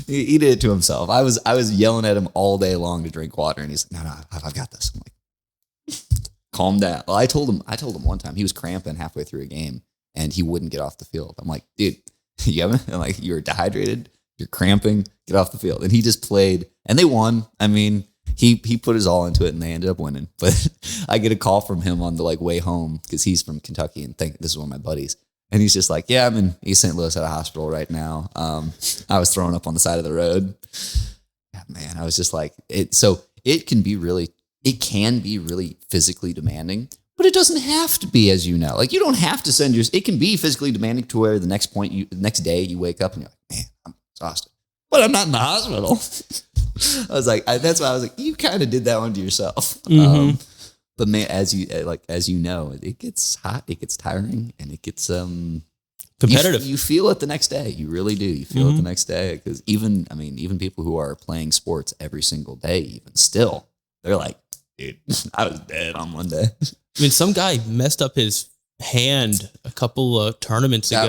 He did it to himself. I was yelling at him all day long to drink water, and he's like, no, I've got this. I'm like, calm down. Well, I told him one time he was cramping halfway through a game, and he wouldn't get off the field. I'm like, dude, you're dehydrated, you're cramping, get off the field. And he just played, and they won. I mean, he put his all into it, and they ended up winning. But I get a call from him on the way home, because he's from Kentucky, and this is one of my buddies. And he's just like, yeah, I'm in East St. Louis at a hospital right now. I was thrown up on the side of the road. Yeah, man, I was just like, it can be really physically demanding, but it doesn't have to be, as you know. Like, you don't have to it can be physically demanding to where the next day you wake up and you're like, man, I'm exhausted, but I'm not in the hospital. I was like, that's why I was like, you kind of did that one to yourself. But man, as you know, it gets hot, it gets tiring, and it gets competitive. You feel it the next day. You really do. You feel it the next day, because even people who are playing sports every single day, even still, they're like, dude, I was dead on Monday. I mean, some guy messed up his hand a couple of tournaments ago.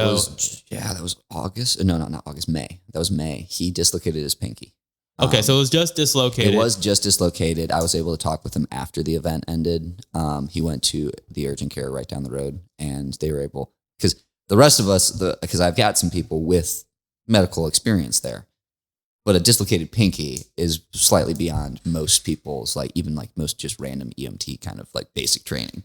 That was August. No, not August. May. That was May. He dislocated his pinky. Okay, so it was just dislocated. It was just dislocated. I was able to talk with him after the event ended. He went to the urgent care right down the road, and they were able, because the rest of us, because I've got some people with medical experience there, but a dislocated pinky is slightly beyond most people's, even most just random EMT kind of basic training.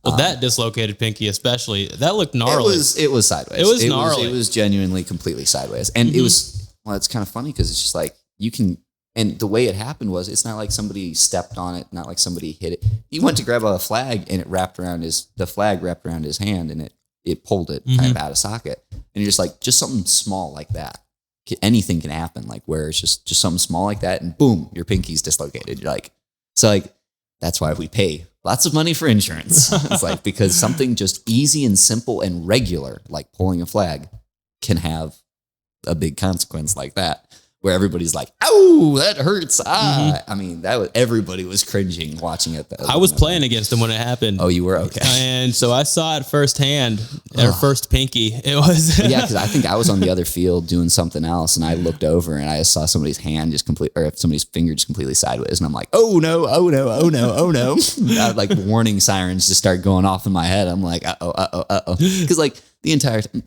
Well, that dislocated pinky especially, that looked gnarly. It was sideways. It was gnarly. It was genuinely completely sideways. And it was, it's kind of funny, because it's just you can, and the way it happened was, it's not like somebody stepped on it, not like somebody hit it. He went to grab a flag, and the flag wrapped around his hand, and it pulled it kind of out of socket. And you're just like, just something small like that. Anything can happen, where it's just something small like that, and boom, your pinky's dislocated. You're like, that's why we pay lots of money for insurance. It's because something just easy and simple and regular, like pulling a flag, can have a big consequence like that, where everybody's like, "Oh, that hurts!" I mean, everybody was cringing watching it. I was playing against him when it happened. Oh, you were? Okay. And so I saw it firsthand. Our first pinky. It was. Yeah, because I think I was on the other field doing something else, and I looked over and I saw somebody's hand somebody's finger just completely sideways, and I'm like, "Oh no! Oh no! Oh no! Oh no!" Warning sirens just start going off in my head. I'm like, "Uh oh!" Because the entire time.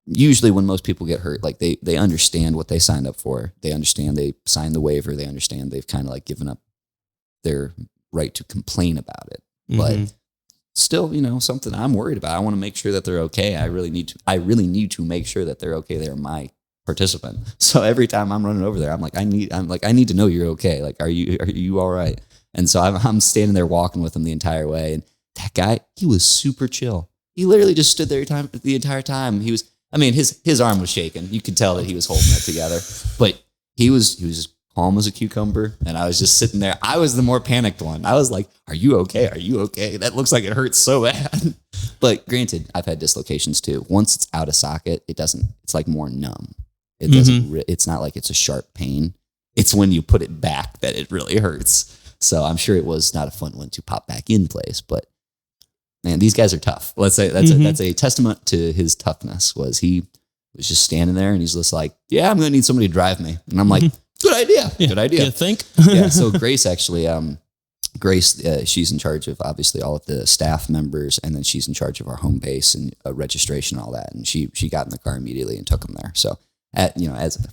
Usually when most people get hurt, they understand what they signed up for. They understand they signed the waiver. They understand they've kind of given up their right to complain about it. But still, something I'm worried about. I want to make sure that they're okay. I really need to make sure that they're okay. They're my participant. So every time I'm running over there, I'm like, I need to know you're okay. Are you all right? And so I'm standing there walking with him the entire way. And that guy, he was super chill. He literally just stood there the entire time. He was, his arm was shaking. You could tell that he was holding it together, but he was as calm as a cucumber. And I was just sitting there. I was the more panicked one. I was like, "Are you okay? Are you okay? That looks like it hurts so bad." But granted, I've had dislocations too. Once it's out of socket, it doesn't. It's more numb. It doesn't. It's not like it's a sharp pain. It's when you put it back that it really hurts. So I'm sure it was not a fun one to pop back in place, but. Man, these guys are tough. Let's say that's a testament to his toughness. He was just standing there, and he's just like, "Yeah, I'm going to need somebody to drive me." And I'm like, "Good idea. Yeah. Good idea." You think? Yeah. So Grace actually, she's in charge of obviously all of the staff members, and then she's in charge of our home base and registration and all that. And she got in the car immediately and took them there. So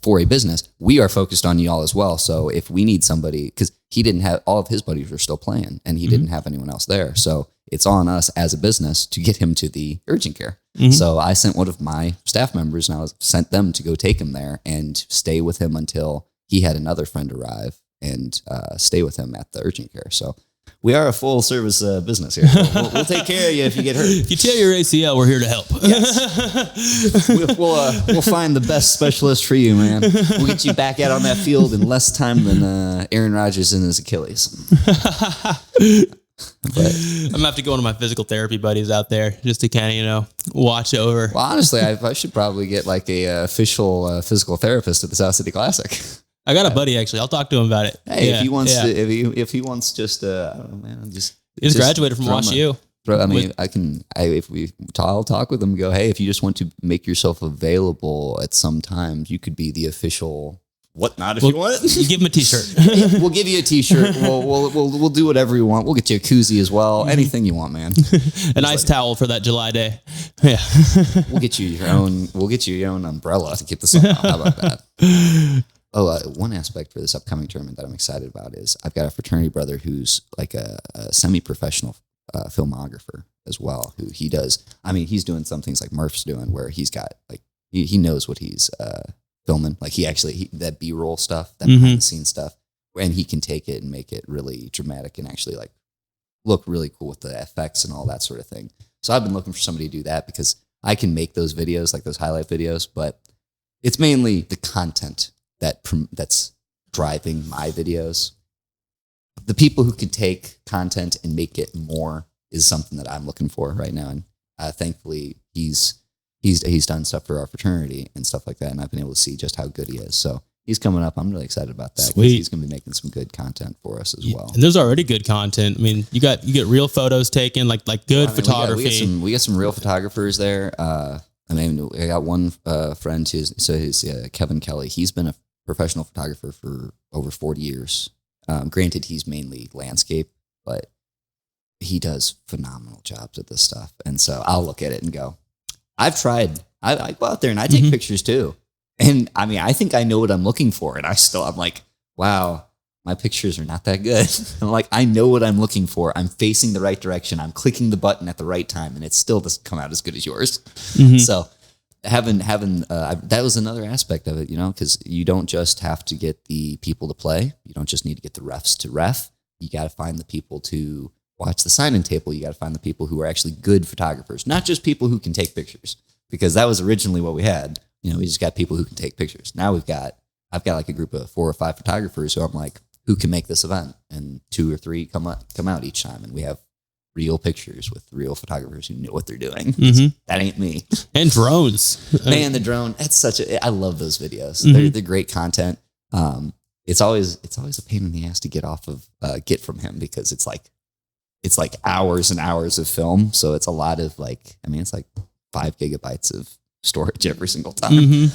for a business, we are focused on y'all as well. So if we need somebody, because he didn't have, all of his buddies were still playing, and he didn't have anyone else there. So it's on us as a business to get him to the urgent care. So I sent one of my staff members, and I sent them to go take him there and stay with him until he had another friend arrive and stay with him at the urgent care. So we are a full service business here. We'll take care of you if you get hurt. If you tear your ACL, we're here to help. Yes. We'll find the best specialist for you, man. We'll get you back out on that field in less time than Aaron Rodgers and his Achilles. But I'm gonna have to go into my physical therapy buddies out there just to kind of watch over. Well, honestly, I should probably get a official physical therapist at the South City Classic. I got a buddy actually. I'll talk to him about it. Hey, if he wants to, if he wants just, I don't know, man, he just graduated from WashU. I'll talk with him and go, hey, if you just want to make yourself available at some time, you could be the official whatnot if you want it. You give him a t-shirt. We'll give you a t-shirt. We'll do whatever you want. We'll get you a koozie as well. Anything you want, man. A nice towel for that July day. Yeah. We'll get you your own umbrella to keep the sun out. How about that? one aspect for this upcoming tournament that I'm excited about is I've got a fraternity brother who's like a semi-professional filmographer as well, who he does. I mean, he's doing some things like Murph's doing where he's got like, he knows what he's filming. Like that B-roll stuff, that behind the scenes stuff, and he can take it and make it really dramatic and actually like look really cool with the effects and all that sort of thing. So I've been looking for somebody to do that because I can make those videos, like those highlight videos, but it's mainly the content that's driving my videos. The people who can take content and make it more is something that I'm looking for right now. And thankfully he's done stuff for our fraternity and stuff like that. And I've been able to see just how good he is. So he's coming up. I'm really excited about that. Sweet. He's going to be making some good content for us as well. And there's already good content. I mean, you get real photos taken, like good photography. We got some real photographers there. I mean, I got one friend who's Kevin Kelly. He's been a professional photographer for over 40 years. Granted, he's mainly landscape, but he does phenomenal jobs at this stuff. And so I'll look at it and go, I've tried. I go out there and I take pictures too. And I mean, I think I know what I'm looking for. And I'm like, wow, my pictures are not that good. I'm like, I know what I'm looking for. I'm facing the right direction. I'm clicking the button at the right time, and it still doesn't come out as good as yours. So having that was another aspect of it, because you don't just have to get the people to play. You don't just need to get the refs to ref. You got to find the people to watch the sign-in table. You got to find the people who are actually good photographers, not just people who can take pictures, because that was originally what we had. We just got people who can take pictures. Now I've got like a group of 4 or 5 photographers who I'm like, who can make this event? And 2 or 3 come out each time. And we have real pictures with real photographers who know what they're doing. That ain't me. And drones. Man, the drone, I love those videos. They're great content. It's always a pain in the ass to get from him because it's like hours and hours of film. So it's a lot of it's like 5 gigabytes of storage every single time.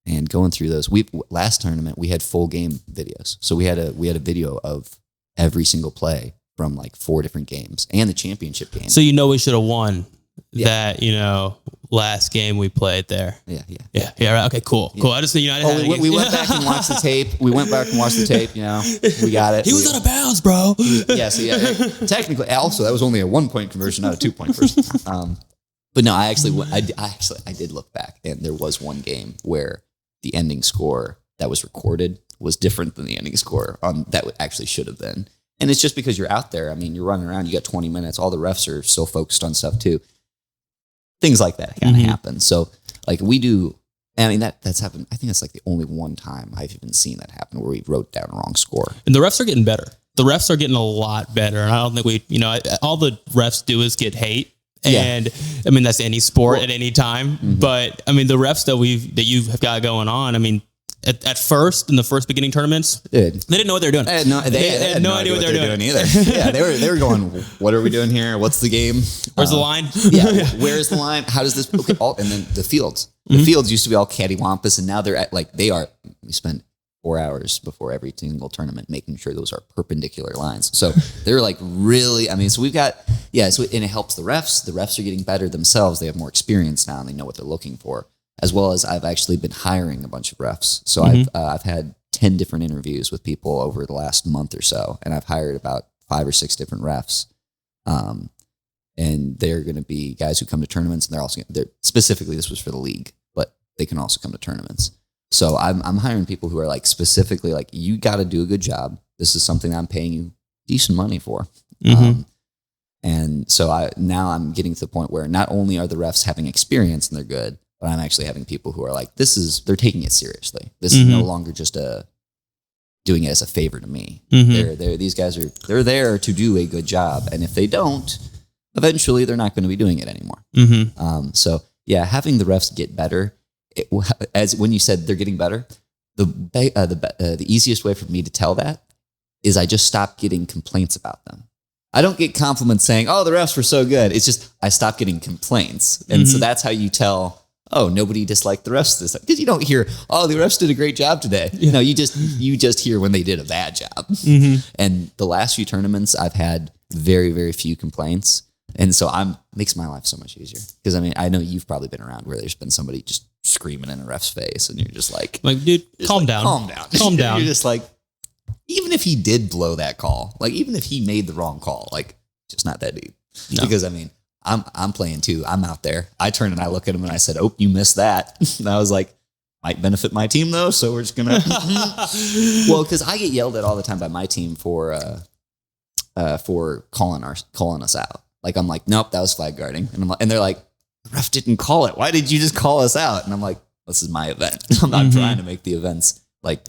And going through those, last tournament we had full game videos. So we had a video of every single play from like 4 different games and the championship game. So we should have won that last game we played there. Yeah. Right. Okay, cool. I just we went back and watched the tape. We got it. He was out of bounds, bro. Technically, also that was only a 1-point conversion, not a 2-point conversion. But no, I did look back, and there was one game where the ending score that was recorded was different than the ending score that actually should have been. And it's just because you're out there. I mean, you're running around, you got 20 minutes. All the refs are so focused on stuff too. Things like that kind of happen. So like we do, that's happened. I think that's like the only one time I've even seen that happen where we wrote down a wrong score. And the refs are getting better. The refs are getting a lot better. And I don't think all the refs do is get hate. And that's any sport at any time. But the refs that you've got going on, at first in the first beginning tournaments, they didn't know what they were doing. They had no idea what they were doing either. Yeah, they were going, what are we doing here? What's the game? Where's the line? Where's the line? How does this? Okay, and then the fields. The fields used to be all cattywampus, and now they're at we spend 4 hours before every single tournament making sure those are perpendicular lines. So they're like really, so we've got, and it helps the refs. The refs are getting better themselves. They have more experience now and they know what they're looking for, as well as I've actually been hiring a bunch of refs. So I've had 10 different interviews with people over the last month or so, and I've hired about 5 or 6 different refs. And they're going to be guys who come to tournaments, and they're specifically, this was for the league, but they can also come to tournaments. So I'm hiring people who are like specifically like, you got to do a good job. This is something I'm paying you decent money for. And so now I'm getting to the point where not only are the refs having experience and they're good, but I'm actually having people who are like, they're taking it seriously. This is no longer just doing it as a favor to me. These guys they're there to do a good job. And if they don't, eventually they're not going to be doing it anymore. So having the refs get better, as when you said they're getting better, the easiest way for me to tell that is I just stopped getting complaints about them. I don't get compliments saying, "Oh, the refs were so good." It's just I stopped getting complaints, and so that's how you tell. Oh, nobody disliked the refs this time, because you don't hear, "Oh, the refs did a great job today." No, you just hear when they did a bad job. And the last few tournaments, I've had very, very few complaints. And so makes my life so much easier, because I know you've probably been around where there's been somebody just screaming in a ref's face, and you're just like, dude, calm down. Calm down. You're just like, even if he did blow that call, like even if he made the wrong call, like it's just not that deep. No. Because I mean, I'm playing too. I'm out there. I turn and I look at him and I said, "Oh, you missed that." And I was like, might benefit my team though, so we're just gonna. Well, because I get yelled at all the time by my team for calling us out. Like I'm like, nope, that was flag guarding, and they're like, the ref didn't call it. Why did you just call us out? And I'm like, this is my event. I'm not trying to make the events like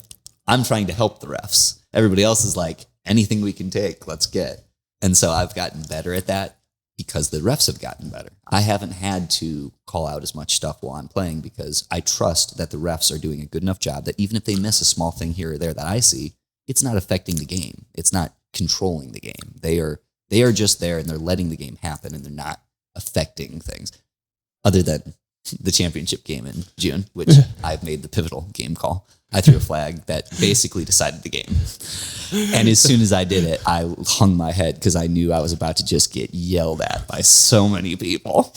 I'm trying to help the refs. Everybody else is like, anything we can take, let's get. And so I've gotten better at that because the refs have gotten better. I haven't had to call out as much stuff while I'm playing because I trust that the refs are doing a good enough job that even if they miss a small thing here or there that I see, it's not affecting the game. It's not controlling the game. They are just there and they're letting the game happen and they're not affecting things. Other than the championship game in June, which I've made the pivotal game call. I threw a flag that basically decided the game. And as soon as I did it, I hung my head because I knew I was about to just get yelled at by so many people.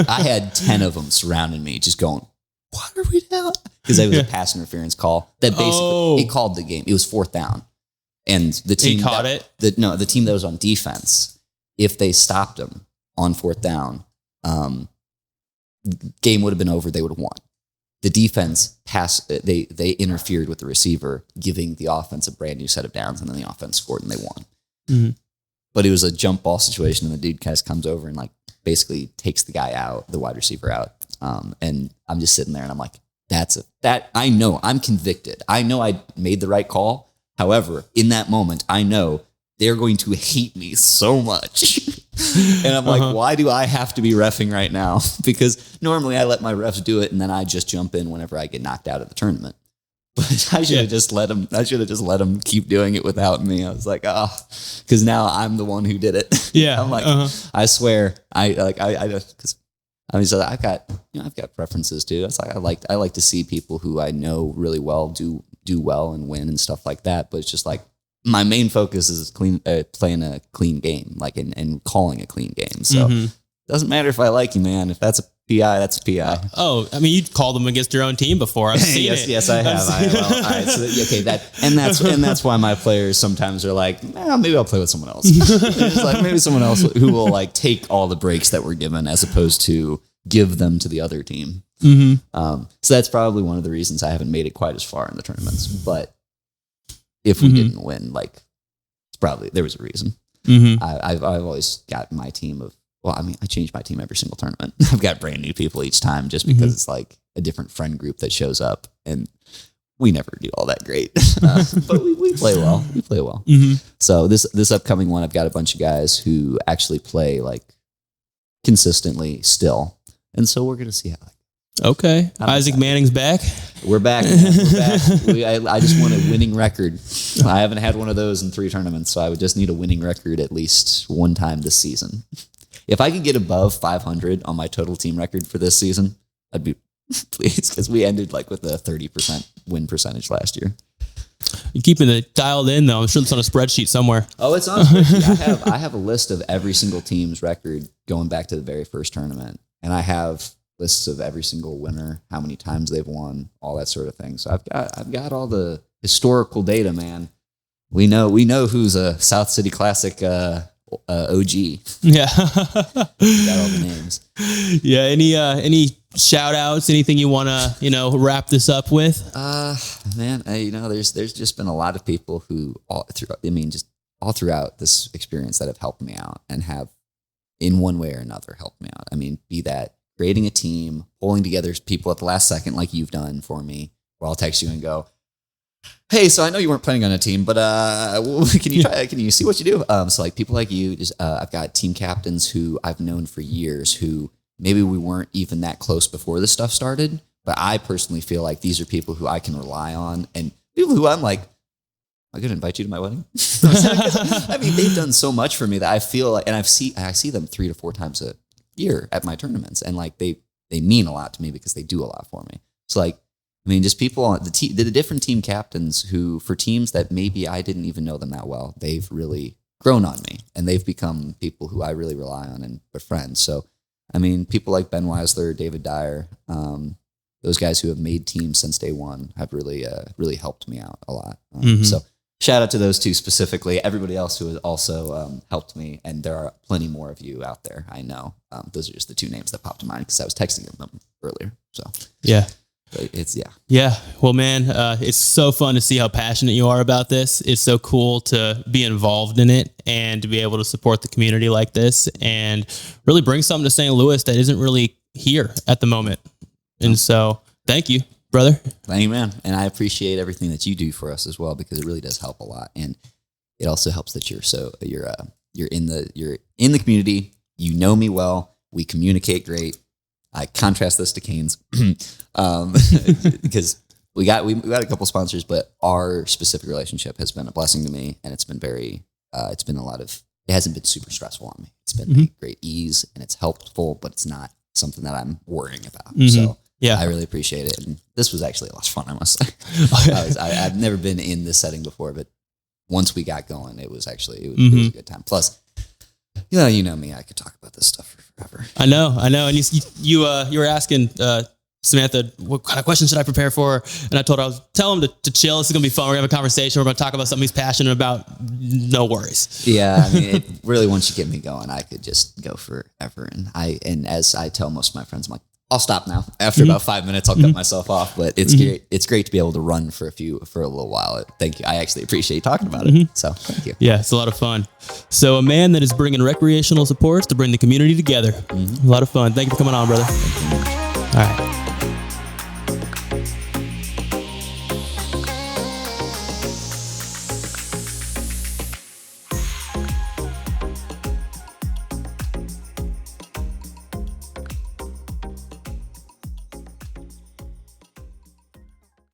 I had 10 of them surrounding me just going, what are we doing? Because it was a pass interference call that basically it called the game. It was 4th down. And the team caught it? The team that was on defense, if they stopped them on 4th down, game would have been over. They would have won. The defense they interfered with the receiver, giving the offense a brand new set of downs, and then the offense scored and they won. Mm-hmm. But it was a jump ball situation, and the dude kind of comes over and like basically takes the guy out, the wide receiver out. And I'm just sitting there and I'm like, that I know I'm convicted. I know I made the right call. However, in that moment, I know they're going to hate me so much. And I'm like, why do I have to be reffing right now? Because normally I let my refs do it and then I just jump in whenever I get knocked out of the tournament. But I should have just let them keep doing it without me. I was like, because now I'm the one who did it. Yeah. I'm like, I swear, because I've got preferences too. It's like I like to see people who I know really well do well and win and stuff like that. But it's just like, my main focus is playing a clean game, like and calling a clean game. So it doesn't matter if I like you, man. If that's a PI, that's a PI. I mean, you called them against your own team before. I've seen it. Yes, I have. All right, so that's why my players sometimes are like, maybe I'll play with someone else. It's like maybe someone else who will like take all the breaks that we're given as opposed to give them to the other team. Mm-hmm. So that's probably one of the reasons I haven't made it quite as far in the tournaments, but. If we didn't win, like it's probably there was a reason. Mm-hmm. I've always got my team of. Well, I mean, I change my team every single tournament. I've got brand new people each time, just because it's like a different friend group that shows up, and we never do all that great. But we play well. We play well. Mm-hmm. So this upcoming one, I've got a bunch of guys who actually play like consistently still, and so we're gonna see how. Okay. Isaac Manning's back. We're back. Man. We're back. I just want a winning record. I haven't had one of those in 3 tournaments, so I would just need a winning record at least one time this season. If I could get above 500 on my total team record for this season, I'd be pleased because we ended like with a 30% win percentage last year. You're keeping it dialed in, though. I'm sure it's on a spreadsheet somewhere. Oh, it's on a spreadsheet. I have a list of every single team's record going back to the very first tournament, and I have lists of every single winner, how many times they've won, all that sort of thing. So I've got all the historical data, man. We know who's a South City Classic OG. Yeah, got all the names. Yeah. Any shout outs? Anything you want to wrap this up with? Man, there's just been a lot of people who all throughout this experience that have helped me out and have in one way or another helped me out. I mean, be that creating a team, pulling together people at the last second like you've done for me, where I'll text you and go, hey, so I know you weren't planning on a team, but can you try? Can you see what you do? So like people like you, I've got team captains who I've known for years who maybe we weren't even that close before this stuff started, but I personally feel like these are people who I can rely on and people who I'm like, am I going to invite you to my wedding? I mean, they've done so much for me that I feel like, and I see them 3 to 4 times a year at my tournaments, and like they mean a lot to me because they do a lot for me. So like, I mean, just people on the different team captains who, for teams that maybe I didn't even know them that well, they've really grown on me and they've become people who I really rely on and befriend. So I mean, people like Ben Weisler, David Dyer, those guys who have made teams since day one have really, really helped me out a lot. So shout out to those two specifically. Everybody else who has also helped me, and there are plenty more of you out there. I know. Those are just the two names that popped to mind because I was texting them earlier. So yeah. It's Yeah. Well, man, it's so fun to see how passionate you are about this. It's so cool to be involved in it and to be able to support the community like this and really bring something to St. Louis that isn't really here at the moment. And so thank you, brother. Thank you, man. And I appreciate everything that you do for us as well, because it really does help a lot. And it also helps that you're in the community. You know me well. We communicate great. I contrast this to Canes because we got a couple sponsors, but our specific relationship has been a blessing to me, and it's been it hasn't been super stressful on me. It's been a great ease, and it's helpful, but it's not something that I'm worrying about. So yeah, I really appreciate it. And this was actually a lot of fun, I must say. I've never been in this setting before, but once we got going, it was a good time. Plus, you know me, I could talk about this stuff for forever. I know. And you were asking Samantha, what kind of questions should I prepare for? And I told her, tell him to chill. This is going to be fun. We're going to have a conversation. We're going to talk about something he's passionate about. No worries. Yeah. I mean, it really, once you get me going, I could just go forever. And as I tell most of my friends, I'm like, I'll stop now. After about 5 minutes, I'll cut myself off. But it's great. It's great to be able to run for a little while. Thank you. I actually appreciate you talking about it. So thank you. Yeah, it's a lot of fun. So a man that is bringing recreational supports to bring the community together. A lot of fun. Thank you for coming on, brother. All right.